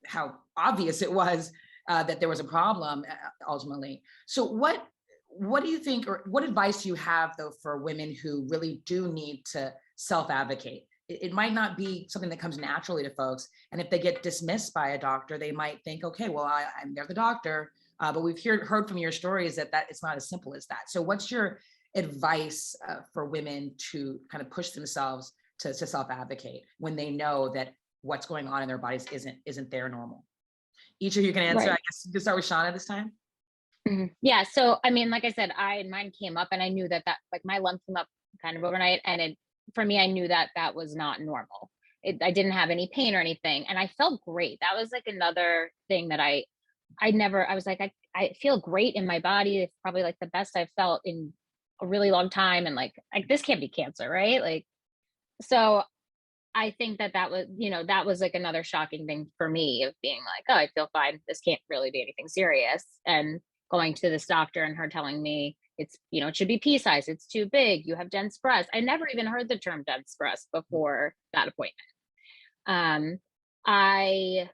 how obvious it was that there was a problem ultimately. So what do you think, or what advice do you have though for women who really do need to self-advocate? It might not be something that comes naturally to folks. And if they get dismissed by a doctor, they might think, okay, well, they're the doctor. But we've heard from your stories that it's not as simple as that. So what's your advice for women to kind of push themselves to self-advocate when they know that what's going on in their bodies isn't their normal? Each of you can answer. Right. I guess you can start with Shauna this time. Mm-hmm. Yeah. So, I mean, like I said, mine came up and I knew that like my lump came up kind of overnight. And for me, I knew that was not normal. I didn't have any pain or anything. And I felt great. That was like another thing that I was like, I feel great in my body. It's probably like the best I've felt in a really long time. And like this can't be cancer, right? Like, so I think that was, you know, that was like another shocking thing for me of being like, oh, I feel fine. This can't really be anything serious. And going to this doctor and her telling me it's, you know, it should be pea size. It's too big. You have dense breast. I never even heard the term dense breast before that appointment. I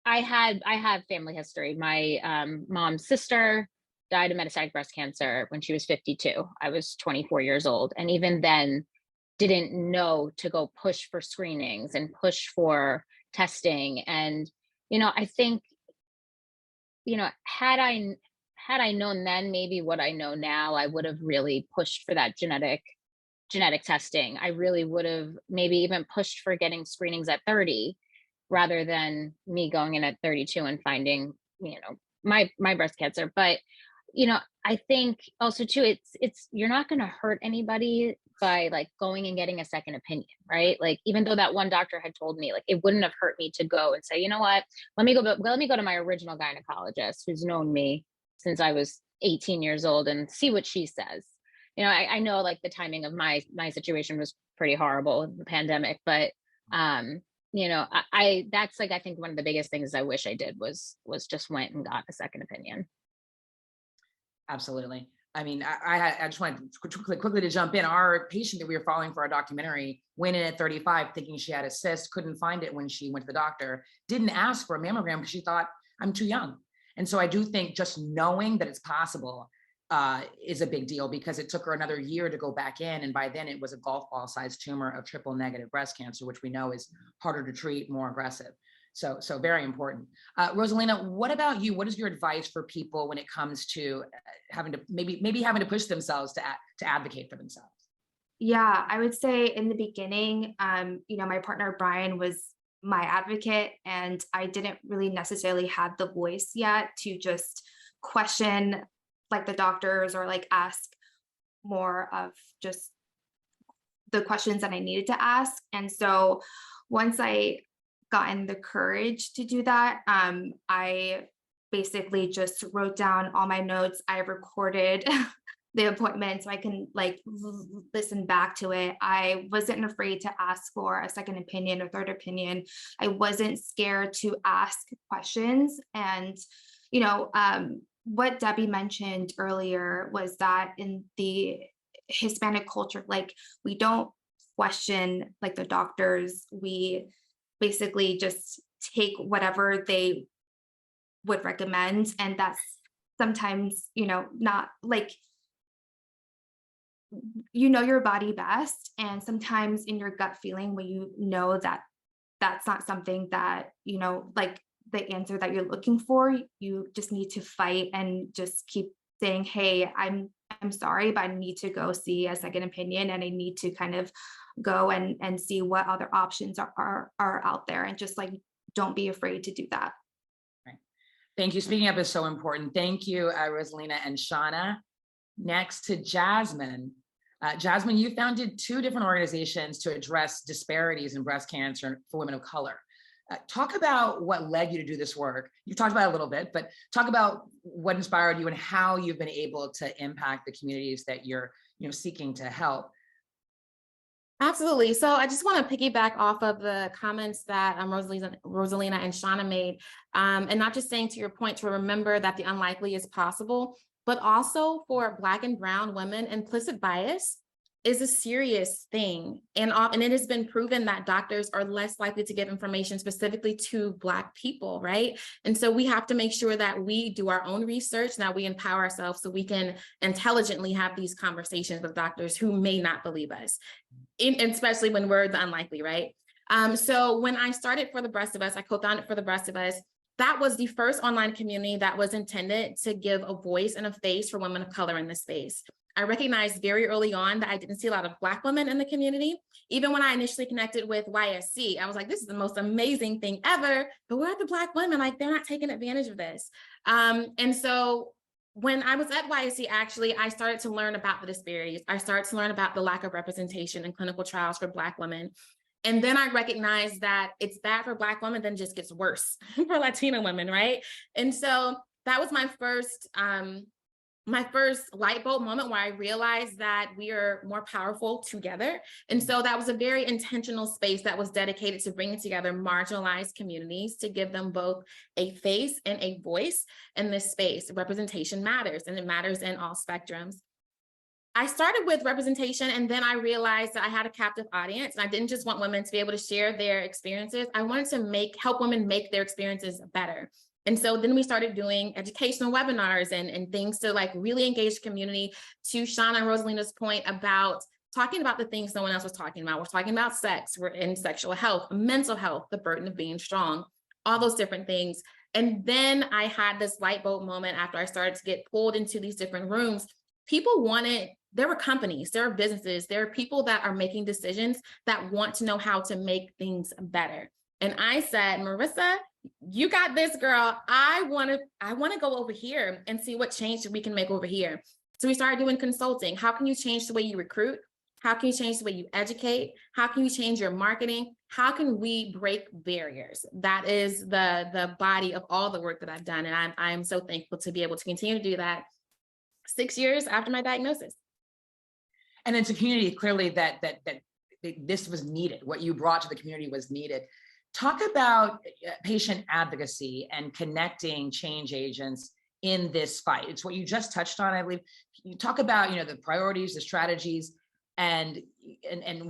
had family history. My mom's sister died of metastatic breast cancer when she was 52. I was 24 years old. And even then didn't know to go push for screenings and push for testing. And, you know, I think, you know, had I known then maybe what I know now, I would have really pushed for that genetic testing. I really would have maybe even pushed for getting screenings at 30 rather than me going in at 32 and finding, you know, my breast cancer. But, you know, I think also too, it's you're not going to hurt anybody by like going and getting a second opinion, right? Like, even though that one doctor had told me, like, it wouldn't have hurt me to go and say, you know what, let me go to my original gynecologist who's known me since I was 18 years old and see what she says. You know, I know like the timing of my situation was pretty horrible with the pandemic, but you know, that's like, I think one of the biggest things I wish I did was just went and got a second opinion. Absolutely. I mean, I just wanted quickly to jump in. Our patient that we were following for our documentary went in at 35 thinking she had a cyst, couldn't find it when she went to the doctor, didn't ask for a mammogram because she thought, I'm too young. And so I do think just knowing that it's possible is a big deal, because it took her another year to go back in. And by then it was a golf ball sized tumor of triple negative breast cancer, which we know is harder to treat, more aggressive. So very important. Rosalina, what about you? What is your advice for people when it comes to having to maybe having to push themselves to advocate for themselves? Yeah, I would say in the beginning, you know, my partner Brian was my advocate, and I didn't really necessarily have the voice yet to just question like the doctors or like ask more of just the questions that I needed to ask. And so once I gotten the courage to do that, I basically just wrote down all my notes. I recorded the appointment so I can like listen back to it. I wasn't afraid to ask for a second opinion or third opinion. I wasn't scared to ask questions. And, you know, what Debbie mentioned earlier was that in the Hispanic culture, like we don't question like the doctors. We basically just take whatever they would recommend. And that's sometimes, you know, not like, you know your body best. And sometimes in your gut feeling, when you know that that's not something that, you know, like the answer that you're looking for, you just need to fight and just keep saying, hey, I'm sorry, but I need to go see a second opinion, and I need to kind of go and see what other options are out there, and just like don't be afraid to do that. Right. Thank you. Speaking up is so important. Thank you, Rosalina and Shauna. Next to Jasmine. Jasmine, you founded 2 different organizations to address disparities in breast cancer for women of color. Talk about what led you to do this work. You talked about it a little bit, but talk about what inspired you and how you've been able to impact the communities that you're, you know, seeking to help. Absolutely. So I just want to piggyback off of the comments that Rosalina and Shauna made, and not just saying to your point to remember that the unlikely is possible, but also for Black and Brown women, implicit bias is a serious thing. And it has been proven that doctors are less likely to give information specifically to Black people, right? And so we have to make sure that we do our own research, that we empower ourselves so we can intelligently have these conversations with doctors who may not believe us, especially when we're the unlikely, right? So when I started For the Breast of Us, I co-founded For the Breast of Us. That was the first online community that was intended to give a voice and a face for women of color in this space. I recognized very early on that I didn't see a lot of Black women in the community. Even when I initially connected with YSC, I was like, this is the most amazing thing ever, but where are the Black women? Like, they're not taking advantage of this. And so when I was at YSC, actually, I started to learn about the disparities. I started to learn about the lack of representation in clinical trials for Black women. And then I recognized that it's bad for Black women, then just gets worse for Latina women, right? And so that was my first light bulb moment where I realized that we are more powerful together. And so that was a very intentional space that was dedicated to bringing together marginalized communities to give them both a face and a voice in this space. Representation matters, and it matters in all spectrums. I started with representation, and then I realized that I had a captive audience, and I didn't just want women to be able to share their experiences. I wanted to help women make their experiences better. And so then we started doing educational webinars and things to like really engage the community. To Shauna and Rosalina's point about talking about the things no one else was talking about. We're talking about sex, we're in sexual health, mental health, the burden of being strong, all those different things. And then I had this light bulb moment after I started to get pulled into these different rooms. There were companies, there are businesses, there are people that are making decisions that want to know how to make things better. And I said, Marissa, you got this, girl. I want to go over here and see what change we can make over here. So we started doing consulting. How can you change the way you recruit? How can you change the way you educate? How can you change your marketing? How can we break barriers? That is the body of all the work that I've done. And I'm so thankful to be able to continue to do that 6 years after my diagnosis. And it's a community clearly that this was needed. What you brought to the community was needed. Talk about patient advocacy and connecting change agents in this fight. It's what you just touched on, I believe. You talk about, the priorities, the strategies, and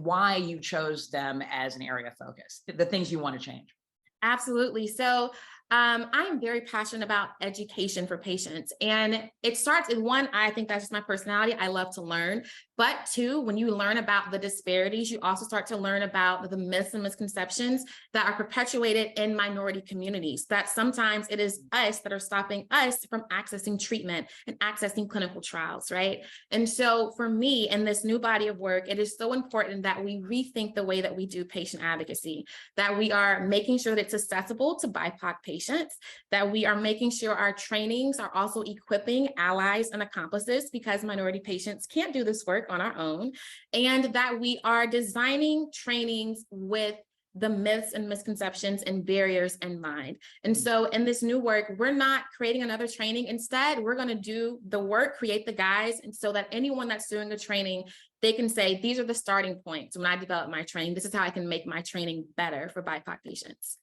why you chose them as an area of focus, the things you want to change. Absolutely. So I am very passionate about education for patients. And it starts in one, I think that's just my personality. I love to learn. But 2, when you learn about the disparities, you also start to learn about the myths and misconceptions that are perpetuated in minority communities, that sometimes it is us that are stopping us from accessing treatment and accessing clinical trials, right? And so for me, in this new body of work, it is so important that we rethink the way that we do patient advocacy, that we are making sure that it's accessible to BIPOC patients, that we are making sure our trainings are also equipping allies and accomplices, because minority patients can't do this work on our own, and that we are designing trainings with the myths and misconceptions and barriers in mind. And so in this new work, we're not creating another training. Instead, we're going to do the work, create the guides, and so that anyone that's doing a training, they can say, these are the starting points. When I develop my training, this is how I can make my training better for BIPOC patients.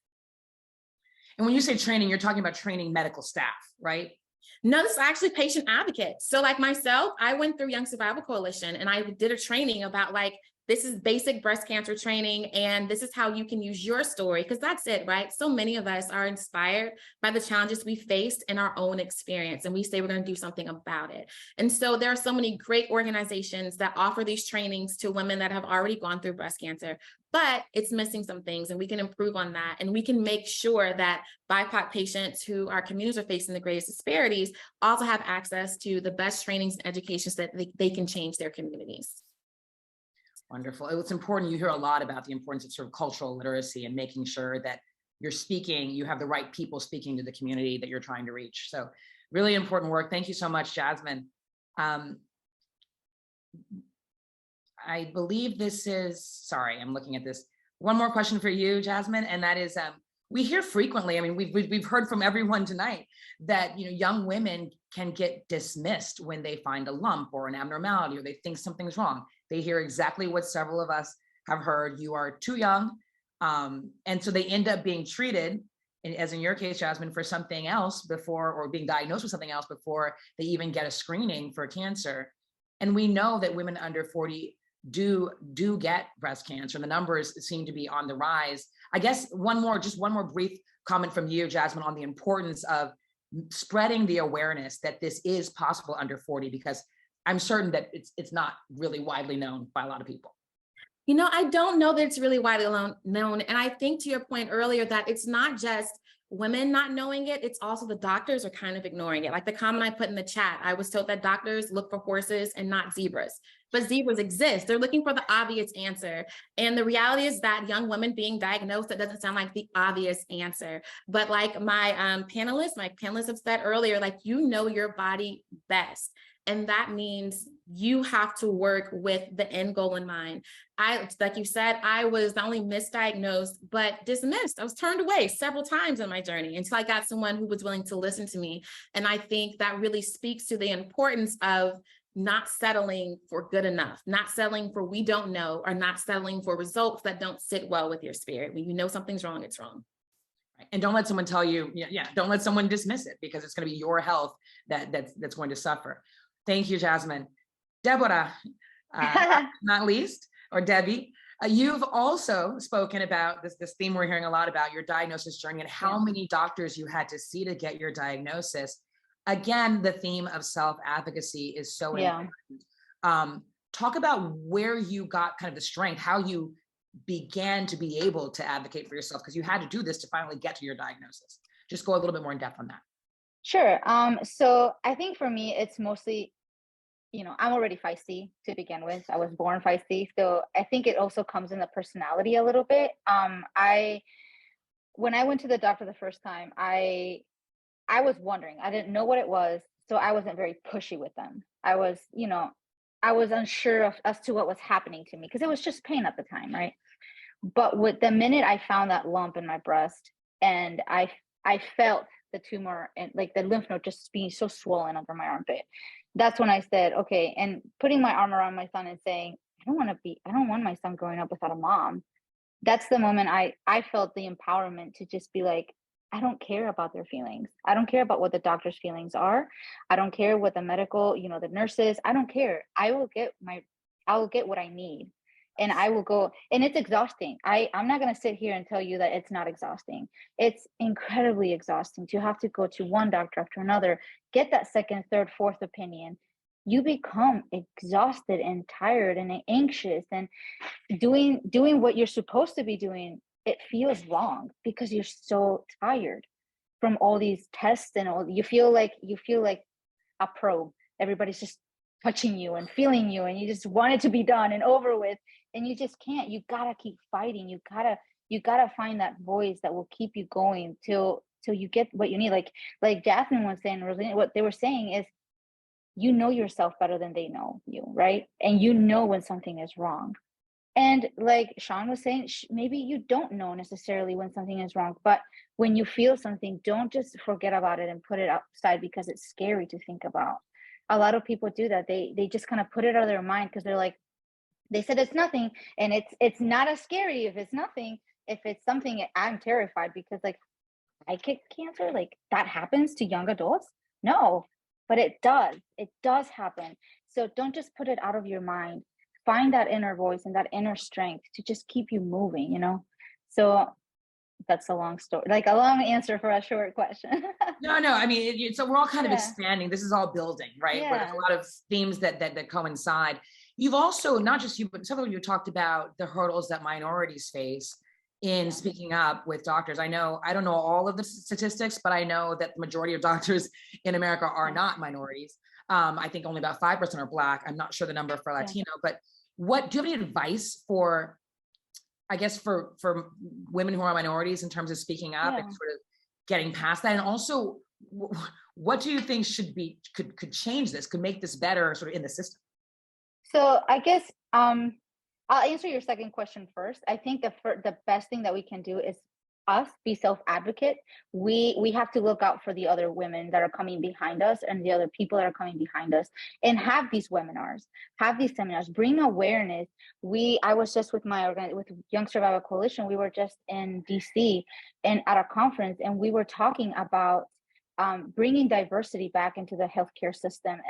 And when you say training, you're talking about training medical staff, right? No, this is actually patient advocates. So like myself, I went through Young Survival Coalition and I did a training about like, this is basic breast cancer training, and this is how you can use your story, because that's it, right? So many of us are inspired by the challenges we faced in our own experience, and we say we're going to do something about it. And so there are so many great organizations that offer these trainings to women that have already gone through breast cancer, but it's missing some things, and we can improve on that. And we can make sure that BIPOC patients who our communities are facing the greatest disparities also have access to the best trainings and educations that they can change their communities. Wonderful. It's important. You hear a lot about the importance of sort of cultural literacy and making sure that you're speaking, you have the right people speaking to the community that you're trying to reach. So really important work. Thank you so much, Jasmine. I believe this is, sorry, I'm looking at this. One more question for you, Jasmine, and that is, we hear frequently, I mean, we've heard from everyone tonight that, you know, young women can get dismissed when they find a lump or an abnormality, or they think something's wrong. They hear exactly what several of us have heard. You are too young. And so they end up being treated, as in your case, Jasmine, for something else before, or being diagnosed with something else before they even get a screening for cancer. And we know that women under 40 do get breast cancer, and the numbers seem to be on the rise. I guess just one more brief comment from you, Jasmine, on the importance of spreading the awareness that this is possible under 40, because I'm certain that it's not really widely known by a lot of people. You know, I don't know that it's really widely known. And I think to your point earlier that it's not just women not knowing it, it's also the doctors are kind of ignoring it. Like the comment I put in the chat, I was told that doctors look for horses and not zebras, but zebras exist. They're looking for the obvious answer. And the reality is that young women being diagnosed, that doesn't sound like the obvious answer. But like my panelists have said earlier, like, you know your body best. And that means you have to work with the end goal in mind. Like you said, I was not only misdiagnosed, but dismissed. I was turned away several times in my journey until I got someone who was willing to listen to me. And I think that really speaks to the importance of not settling for good enough, not settling for we don't know, or not settling for results that don't sit well with your spirit. When you know something's wrong, it's wrong. And don't let someone tell you, don't let someone dismiss it, because it's going to be your health that's going to suffer. Thank you, Jasmine. Deborah, not least, or Debbie, you've also spoken about this theme we're hearing a lot about, your diagnosis journey and how many doctors you had to see to get your diagnosis. Again, the theme of self-advocacy is so important. Talk about where you got kind of the strength, how you began to be able to advocate for yourself, because you had to do this to finally get to your diagnosis. Just go a little bit more in depth on that. Sure. So I think for me, it's mostly, I'm already feisty to begin with. I was born feisty. So I think it also comes in the personality a little bit. When I went to the doctor the first time, I was wondering, I didn't know what it was. So I wasn't very pushy with them. I was unsure as to what was happening to me, because it was just pain at the time, right? But with the minute I found that lump in my breast, and I felt the tumor and like the lymph node just being so swollen under my armpit, that's when I said, okay, and putting my arm around my son and saying, I don't want my son growing up without a mom. That's the moment I felt the empowerment to just be like, I don't care about their feelings. I don't care about what the doctor's feelings are. I don't care what the medical, the nurses, I don't care. I will get what I need. And I will go, and it's exhausting. I'm not going to sit here and tell you that it's not exhausting. It's incredibly exhausting to have to go to one doctor after another, get that second, third, fourth opinion. You become exhausted and tired and anxious, and doing what you're supposed to be doing, it feels wrong because you're so tired from all these tests and all. You feel like a probe. Everybody's just touching you and feeling you, and you just want it to be done and over with, and you just can't. You gotta keep fighting. You gotta find that voice that will keep you going till you get what you need. Like Jasmine was saying, what they were saying is, you know yourself better than they know you, right? And you know when something is wrong. And like Sean was saying, maybe you don't know necessarily when something is wrong, but when you feel something, don't just forget about it and put it outside because it's scary to think about. A lot of people do that. They just kind of put it out of their mind because they're like, they said it's nothing, and it's not as scary if it's nothing. If it's something, I'm terrified because like I get cancer, like that happens to young adults. No, but it does happen. So don't just put it out of your mind. Find that inner voice and that inner strength to just keep you moving, you know? So that's a long story, like a long answer for a short question. No, I mean, so we're all kind of Yeah. expanding. This is all building, right? Where there's Yeah. a lot of themes that coincide. You've also, not just you, but several of you talked about the hurdles that minorities face in speaking up with doctors. I don't know all of the statistics, but I know that the majority of doctors in America are not minorities. I think only about 5% are Black. I'm not sure the number for Latino, but do you have any advice for, I guess, for women who are minorities in terms of speaking up and sort of getting past that? And also, what do you think could change this, could make this better sort of in the system? So I guess I'll answer your second question first. I think the best thing that we can do is us be self-advocate. We have to look out for the other women that are coming behind us and the other people that are coming behind us, and have these webinars, have these seminars, bring awareness. I was just with with Young Survival Coalition. We were just in DC and at a conference, and we were talking about bringing diversity back into the healthcare system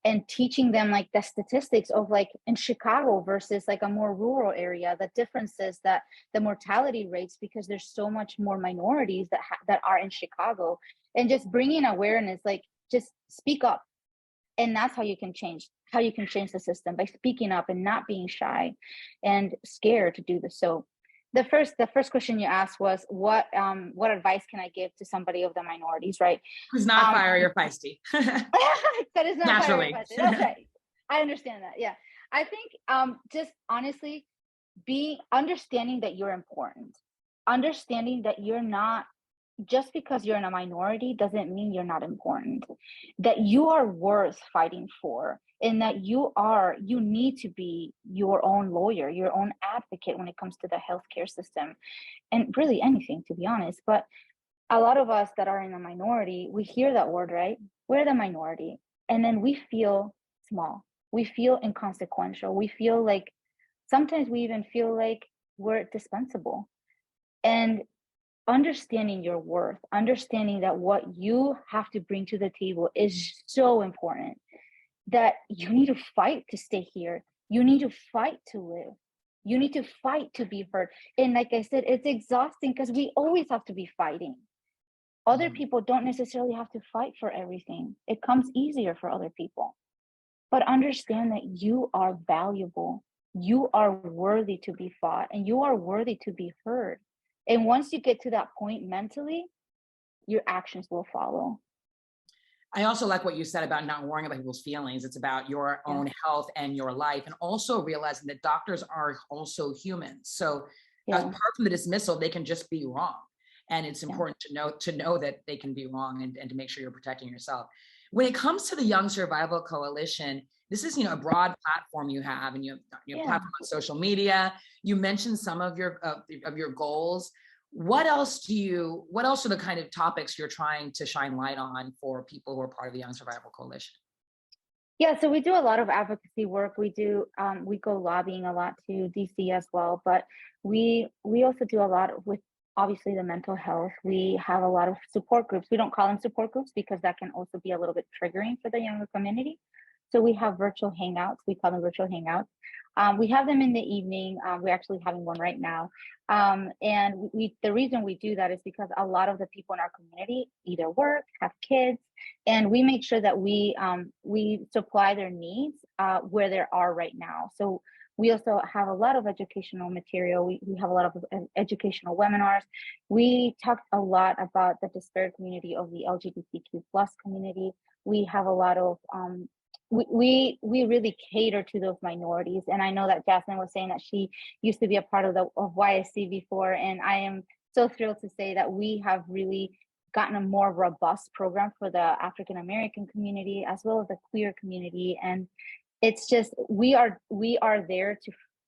and teaching them like the statistics of like in Chicago versus like a more rural area, the differences, that the mortality rates, because there's so much more minorities that are in Chicago, and just bringing awareness, like just speak up. And that's how you can change the system, by speaking up and not being shy and scared to do this. So the first question you asked was what advice can I give to somebody of the minorities, right? Who's not fiery or feisty. That is not Naturally. fiery or feisty. That's right. I understand that. Yeah. I think just honestly understanding that you're important, understanding that you're not, just because you're in a minority doesn't mean you're not important, that you are worth fighting for, and that you need to be your own lawyer, your own advocate when it comes to the healthcare system, and really anything, to be honest. But a lot of us that are in a minority, we hear that word, right? We're the minority, and then we feel small, we feel inconsequential, we feel like, sometimes we even feel like we're dispensable. And understanding your worth, understanding that what you have to bring to the table is so important, that you need to fight to stay here. You need to fight to live. You need to fight to be heard. And like I said, it's exhausting because we always have to be fighting. Other people don't necessarily have to fight for everything. It comes easier for other people. But understand that you are valuable. You are worthy to be fought, and you are worthy to be heard. And once you get to that point mentally, your actions will follow. I also like what you said about not worrying about people's feelings. It's about your own health and your life, and also realizing that doctors are also humans. So apart from the dismissal, they can just be wrong. And it's important to know that they can be wrong, and to make sure you're protecting yourself. When it comes to the Young Survival Coalition, this is, a broad platform you have, and you have platform on social media. You mentioned some of your goals. What else are the kind of topics you're trying to shine light on for people who are part of the Young Survival Coalition? Yeah, so we do a lot of advocacy work. We go lobbying a lot to DC as well, but we also do a lot with, obviously, the mental health. We have a lot of support groups. We don't call them support groups because that can also be a little bit triggering for the younger community. So we have virtual hangouts. We call them virtual hangouts. We have them in the evening. We're actually having one right now. And the reason we do that is because a lot of the people in our community either work, have kids, and we make sure that we supply their needs where they are right now. So we also have a lot of educational material. We have a lot of educational webinars. We talked a lot about the disparate community of the LGBTQ+ community. We have a lot of we really cater to those minorities. And I know that Jasmine was saying that she used to be a part of YSC before, and I am so thrilled to say that we have really gotten a more robust program for the African American community as well as the queer community. And it's just we are there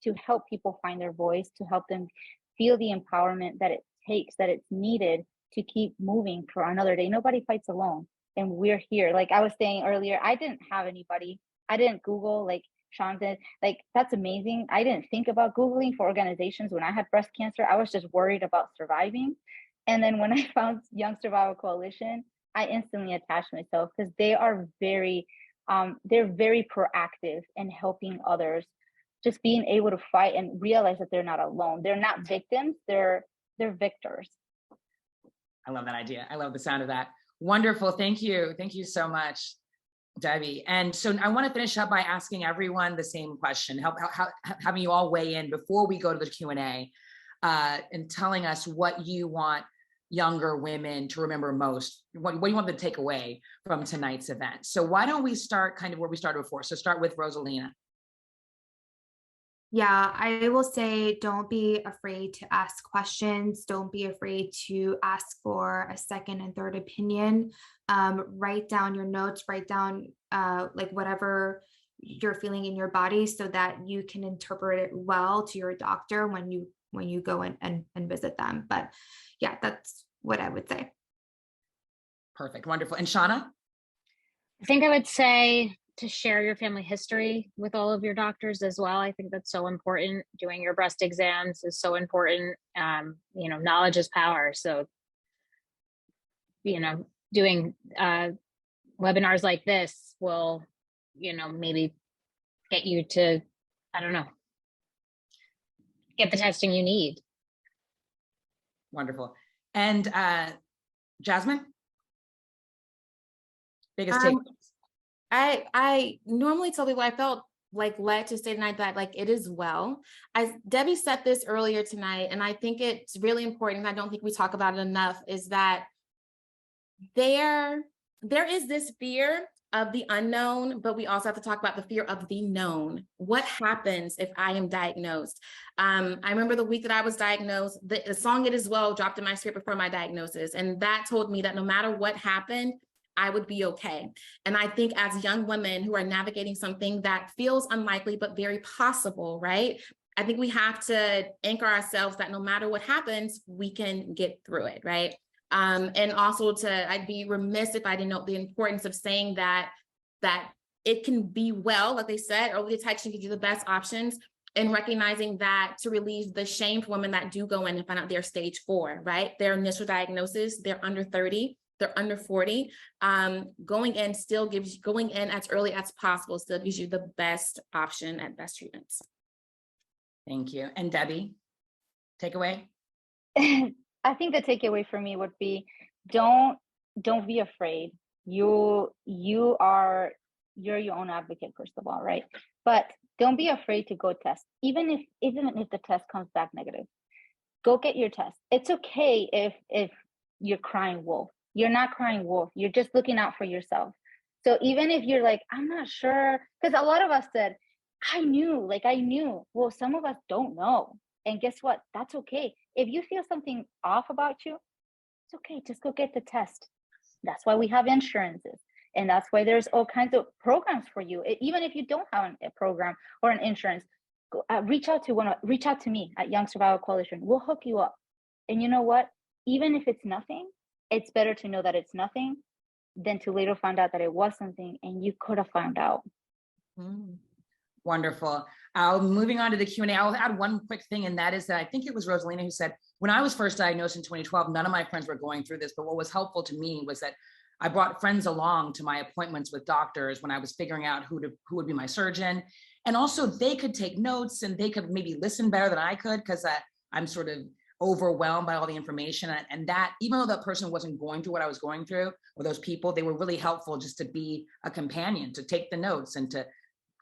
to help people find their voice, to help them feel the empowerment that it takes, that it's needed to keep moving for another day. Nobody fights alone. And we're here. Like I was saying earlier, I didn't have anybody. I didn't Google like Sean did. Like, that's amazing. I didn't think about Googling for organizations when I had breast cancer. I was just worried about surviving. And then when I found Young Survival Coalition, I instantly attached myself because they are they're very proactive in helping others, just being able to fight and realize that they're not alone. They're not victims, they're victors. I love that idea. I love the sound of that. Wonderful. Thank you. Thank you so much, Debbie. And so I want to finish up by asking everyone the same question, having you all weigh in before we go to the Q&A, and telling us what you want younger women to remember most, what you want them to take away from tonight's event. So why don't we start kind of where we started before? So start with Rosalina. Yeah, I will say don't be afraid to ask questions. Don't be afraid to ask for a second and third opinion. Write down your notes, write down like whatever you're feeling in your body so that you can interpret it well to your doctor when you go in and visit them. But yeah, that's what I would say. Perfect. Wonderful. And Shauna? I think I would say to share your family history with all of your doctors as well. I think that's so important. Doing your breast exams is so important. Knowledge is power. So, doing webinars like this will, maybe get you to, get the testing you need. Wonderful. And Jasmine? Biggest takeaways? I normally tell people I felt like led to say tonight that like it is well. As Debbie said this earlier tonight, and I think it's really important, I don't think we talk about it enough, is that there is this fear of the unknown, but we also have to talk about the fear of the known. What happens if I am diagnosed? I remember the week that I was diagnosed, the song It Is Well dropped in my spirit before my diagnosis. And that told me that no matter what happened, I would be okay. And I think as young women who are navigating something that feels unlikely, but very possible, right? I think we have to anchor ourselves that no matter what happens, we can get through it, right? And also I'd be remiss if I didn't note the importance of saying that it can be well, like they said, early detection gives you the best options, and recognizing that to relieve the shame for women that do go in and find out they're stage 4, right? Their initial diagnosis, they're under 30, they're under 40. Going in as early as possible still gives you the best option at best treatments. Thank you. And Debbie, takeaway? I think the takeaway for me would be don't be afraid. You're your own advocate, first of all, right? But don't be afraid to go test. Even if the test comes back negative, go get your test. It's okay if you're crying wolf. You're not crying wolf. You're just looking out for yourself. So even if you're like, I'm not sure, because a lot of us said, I knew. Well, some of us don't know. And guess what? That's okay. If you feel something off about you, it's okay. Just go get the test. That's why we have insurances. And that's why there's all kinds of programs for you. Even if you don't have a program or an insurance, reach out to me at Young Survival Coalition. We'll hook you up. And you know what? Even if it's nothing, it's better to know that it's nothing than to later find out that it was something and you could have found out. Wonderful. Moving on to the Q&A, I'll add one quick thing, and that is that I think it was Rosalina who said, when I was first diagnosed in 2012, none of my friends were going through this, but what was helpful to me was that I brought friends along to my appointments with doctors when I was figuring out who would be my surgeon. And also they could take notes and they could maybe listen better than I could, because I'm sort of overwhelmed by all the information. And that, even though that person wasn't going through what I was going through, or those people, they were really helpful just to be a companion, to take the notes and to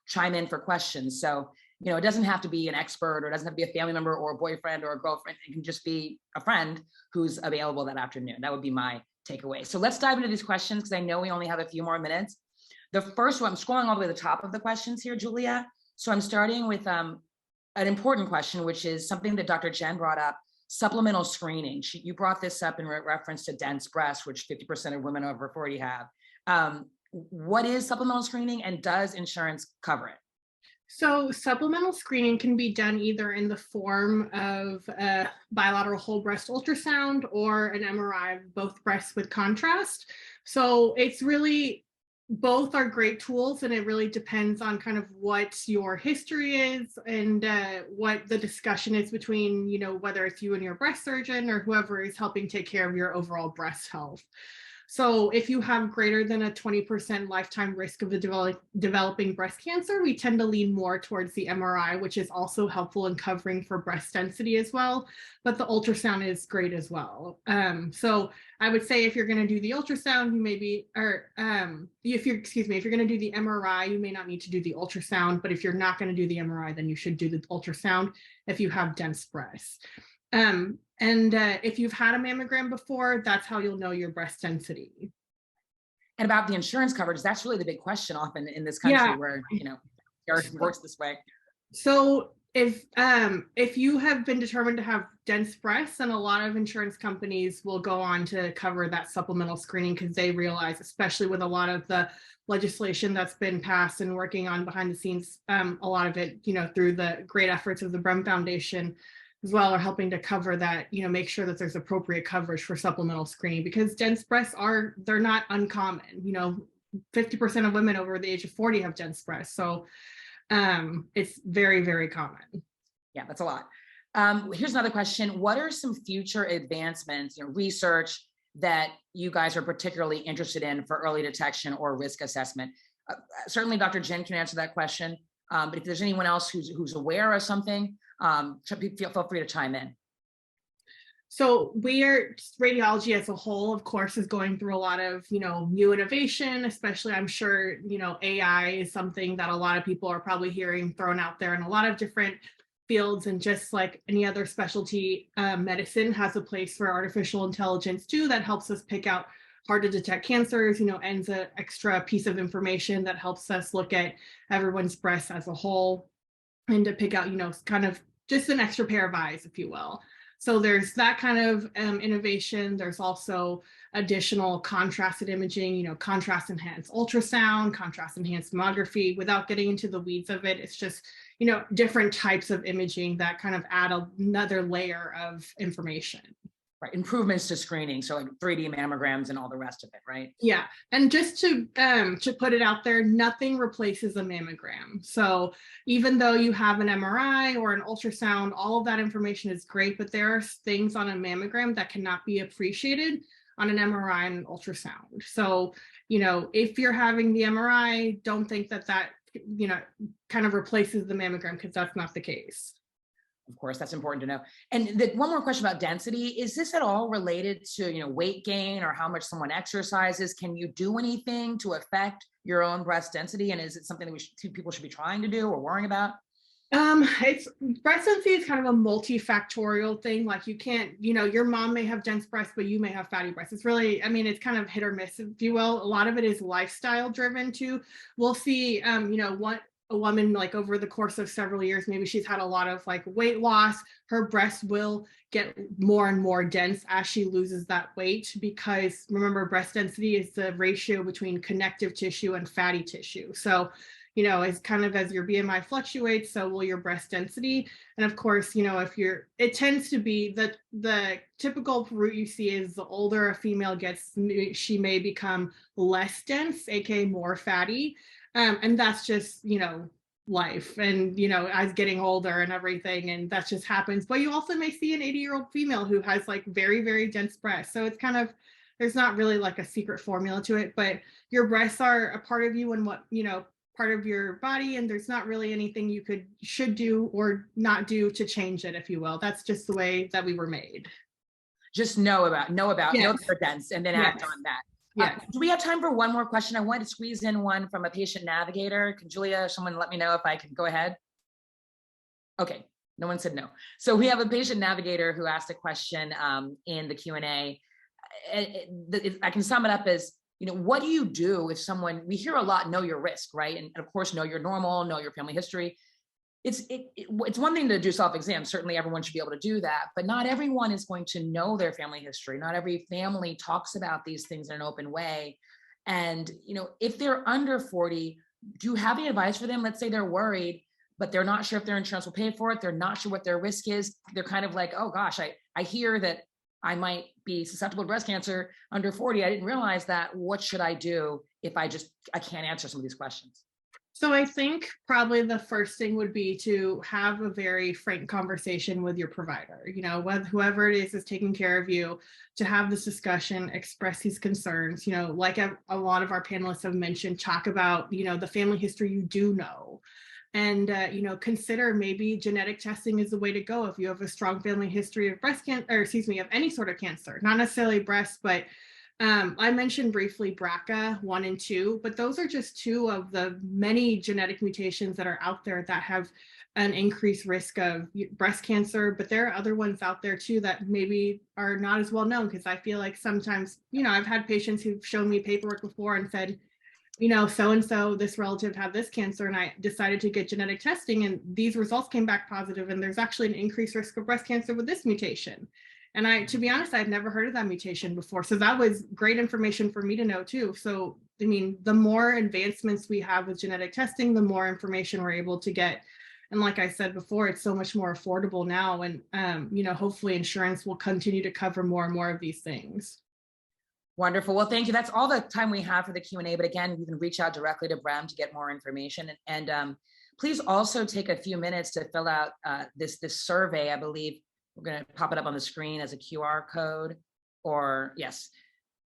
chime in for questions. So, it doesn't have to be an expert, or it doesn't have to be a family member or a boyfriend or a girlfriend. It can just be a friend who's available that afternoon. That would be my takeaway. So let's dive into these questions, because I know we only have a few more minutes. The first one, I'm scrolling all the way to the top of the questions here, Julia. So I'm starting with an important question, which is something that Dr. Jen brought up: supplemental screening. You brought this up in reference to dense breasts, which 50% of women over 40 have. What is supplemental screening, and does insurance cover it? So supplemental screening can be done either in the form of a bilateral whole breast ultrasound or an MRI of both breasts with contrast. So it's really, both are great tools, and it really depends on kind of what your history is and what the discussion is between, whether it's you and your breast surgeon or whoever is helping take care of your overall breast health. So if you have greater than a 20% lifetime risk of the developing breast cancer, we tend to lean more towards the MRI, which is also helpful in covering for breast density as well. But the ultrasound is great as well. So I would say if you're going to do the ultrasound, you may be, or if you're going to do the MRI, you may not need to do the ultrasound. But if you're not going to do the MRI, then you should do the ultrasound if you have dense breasts. If you've had a mammogram before, that's how you'll know your breast density. And about the insurance coverage, that's really the big question often in this country where, it works this way. So if you have been determined to have dense breasts, then a lot of insurance companies will go on to cover that supplemental screening because they realize, especially with a lot of the legislation that's been passed and working on behind the scenes, a lot of it, through the great efforts of the Brem Foundation as well, are helping to cover that, make sure that there's appropriate coverage for supplemental screening, because dense breasts they're not uncommon. 50% of women over the age of 40 have dense breasts. So it's very, very common. Yeah, that's a lot. Here's another question. What are some future advancements, research that you guys are particularly interested in for early detection or risk assessment? Certainly Dr. Jin can answer that question. But if there's anyone else who's aware of something, feel free to chime in. So radiology as a whole, of course, is going through a lot of, new innovation, especially I'm sure, AI is something that a lot of people are probably hearing thrown out there in a lot of different fields. And just like any other specialty, medicine has a place for artificial intelligence too, that helps us pick out hard to detect cancers, and an extra piece of information that helps us look at everyone's breast as a whole and to pick out, kind of just an extra pair of eyes, if you will. So there's that kind of innovation. There's also additional contrasted imaging, contrast enhanced ultrasound, contrast enhanced mammography. Without getting into the weeds of it, it's just, different types of imaging that kind of add another layer of information. Right, improvements to screening, so like 3D mammograms and all the rest of it, right? Yeah, and just to put it out there, nothing replaces a mammogram. So even though you have an MRI or an ultrasound, all of that information is great, but there are things on a mammogram that cannot be appreciated on an MRI and an ultrasound. So, if you're having the MRI, don't think that kind of replaces the mammogram, because that's not the case. Of course, that's important to know. And one more question about density. Is this at all related to, weight gain or how much someone exercises? Can you do anything to affect your own breast density? And is it something that people should be trying to do or worrying about? It's breast density is kind of a multifactorial thing. Like you can't, your mom may have dense breasts, but you may have fatty breasts. It's really, it's kind of hit or miss, if you will. A lot of it is lifestyle driven too. We'll see, a woman, like over the course of several years, maybe she's had a lot of like weight loss, her breast will get more and more dense as she loses that weight, because remember, breast density is the ratio between connective tissue and fatty tissue. So, as kind of as your BMI fluctuates, so will your breast density. And of course, it tends to be the typical route you see is the older a female gets, she may become less dense, aka more fatty. And that's just, life and, as getting older and everything, and that just happens. But you also may see an 80-year-old female who has like very, very dense breasts. So it's kind of, there's not really like a secret formula to it, but your breasts are a part of you and what, part of your body. And there's not really anything you should do or not do to change it, if you will. That's just the way that we were made. Just know that they're dense and then act on that. Yeah. Do we have time for one more question? I wanted to squeeze in one from a patient navigator. Can Julia, someone let me know if I can go ahead? Okay, no one said no. So we have a patient navigator who asked a question in the Q&A. I can sum it up as, what do you do if someone, we hear a lot, know your risk, right? And of course, know your normal, know your family history. It's one thing to do self-exam. Certainly everyone should be able to do that, but not everyone is going to know their family history. Not every family talks about these things in an open way. And, if they're under 40, do you have any advice for them? Let's say they're worried but they're not sure if their insurance will pay for it. They're not sure what their risk is. They're kind of like, oh gosh, I hear that I might be susceptible to breast cancer under 40. I didn't realize that. What should I do if I can't answer some of these questions? So I think probably the first thing would be to have a very frank conversation with your provider, whoever it is taking care of you, to have this discussion, express these concerns, like a lot of our panelists have mentioned, talk about, the family history you do know. And, consider maybe genetic testing is the way to go if you have a strong family history of breast cancer, or of any sort of cancer, not necessarily breast, but I mentioned briefly BRCA 1 and 2, but those are just two of the many genetic mutations that are out there that have an increased risk of breast cancer. But there are other ones out there too that maybe are not as well known, because I feel like sometimes, I've had patients who've shown me paperwork before and said, so-and-so, this relative had this cancer, and I decided to get genetic testing, and these results came back positive, and there's actually an increased risk of breast cancer with this mutation. And to be honest, I'd never heard of that mutation before. So that was great information for me to know too. So, the more advancements we have with genetic testing, the more information we're able to get. And like I said before, it's so much more affordable now. And, hopefully insurance will continue to cover more and more of these things. Wonderful. Well, thank you. That's all the time we have for the Q&A. But again, you can reach out directly to BREM to get more information. And please also take a few minutes to fill out this survey. I believe we're going to pop it up on the screen as a QR code, or yes,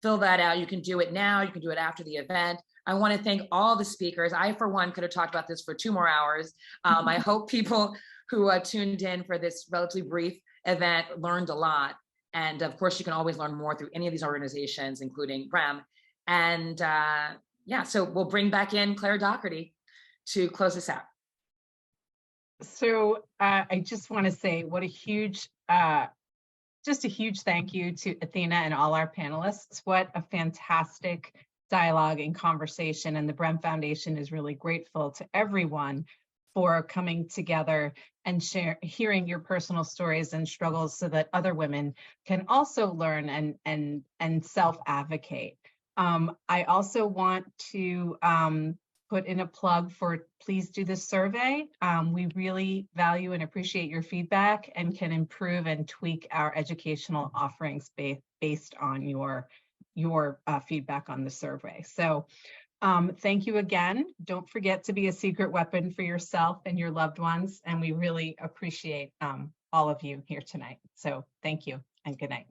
fill that out. You can do it now. You can do it after the event. I want to thank all the speakers. I, for one, could have talked about this for 2 more hours. I hope people who tuned in for this relatively brief event learned a lot. And of course, you can always learn more through any of these organizations, including BREM. And so we'll bring back in Claire Doherty to close this out. So I just want to say what a huge, just a huge thank you to Athena and all our panelists. What a fantastic dialogue and conversation. And the BREM Foundation is really grateful to everyone for coming together and hearing your personal stories and struggles so that other women can also learn and self-advocate. I also want to put in a plug for please do this survey. We really value and appreciate your feedback and can improve and tweak our educational offerings based on your feedback on the survey. So thank you again. Don't forget to be a secret weapon for yourself and your loved ones. And we really appreciate all of you here tonight. So thank you and good night.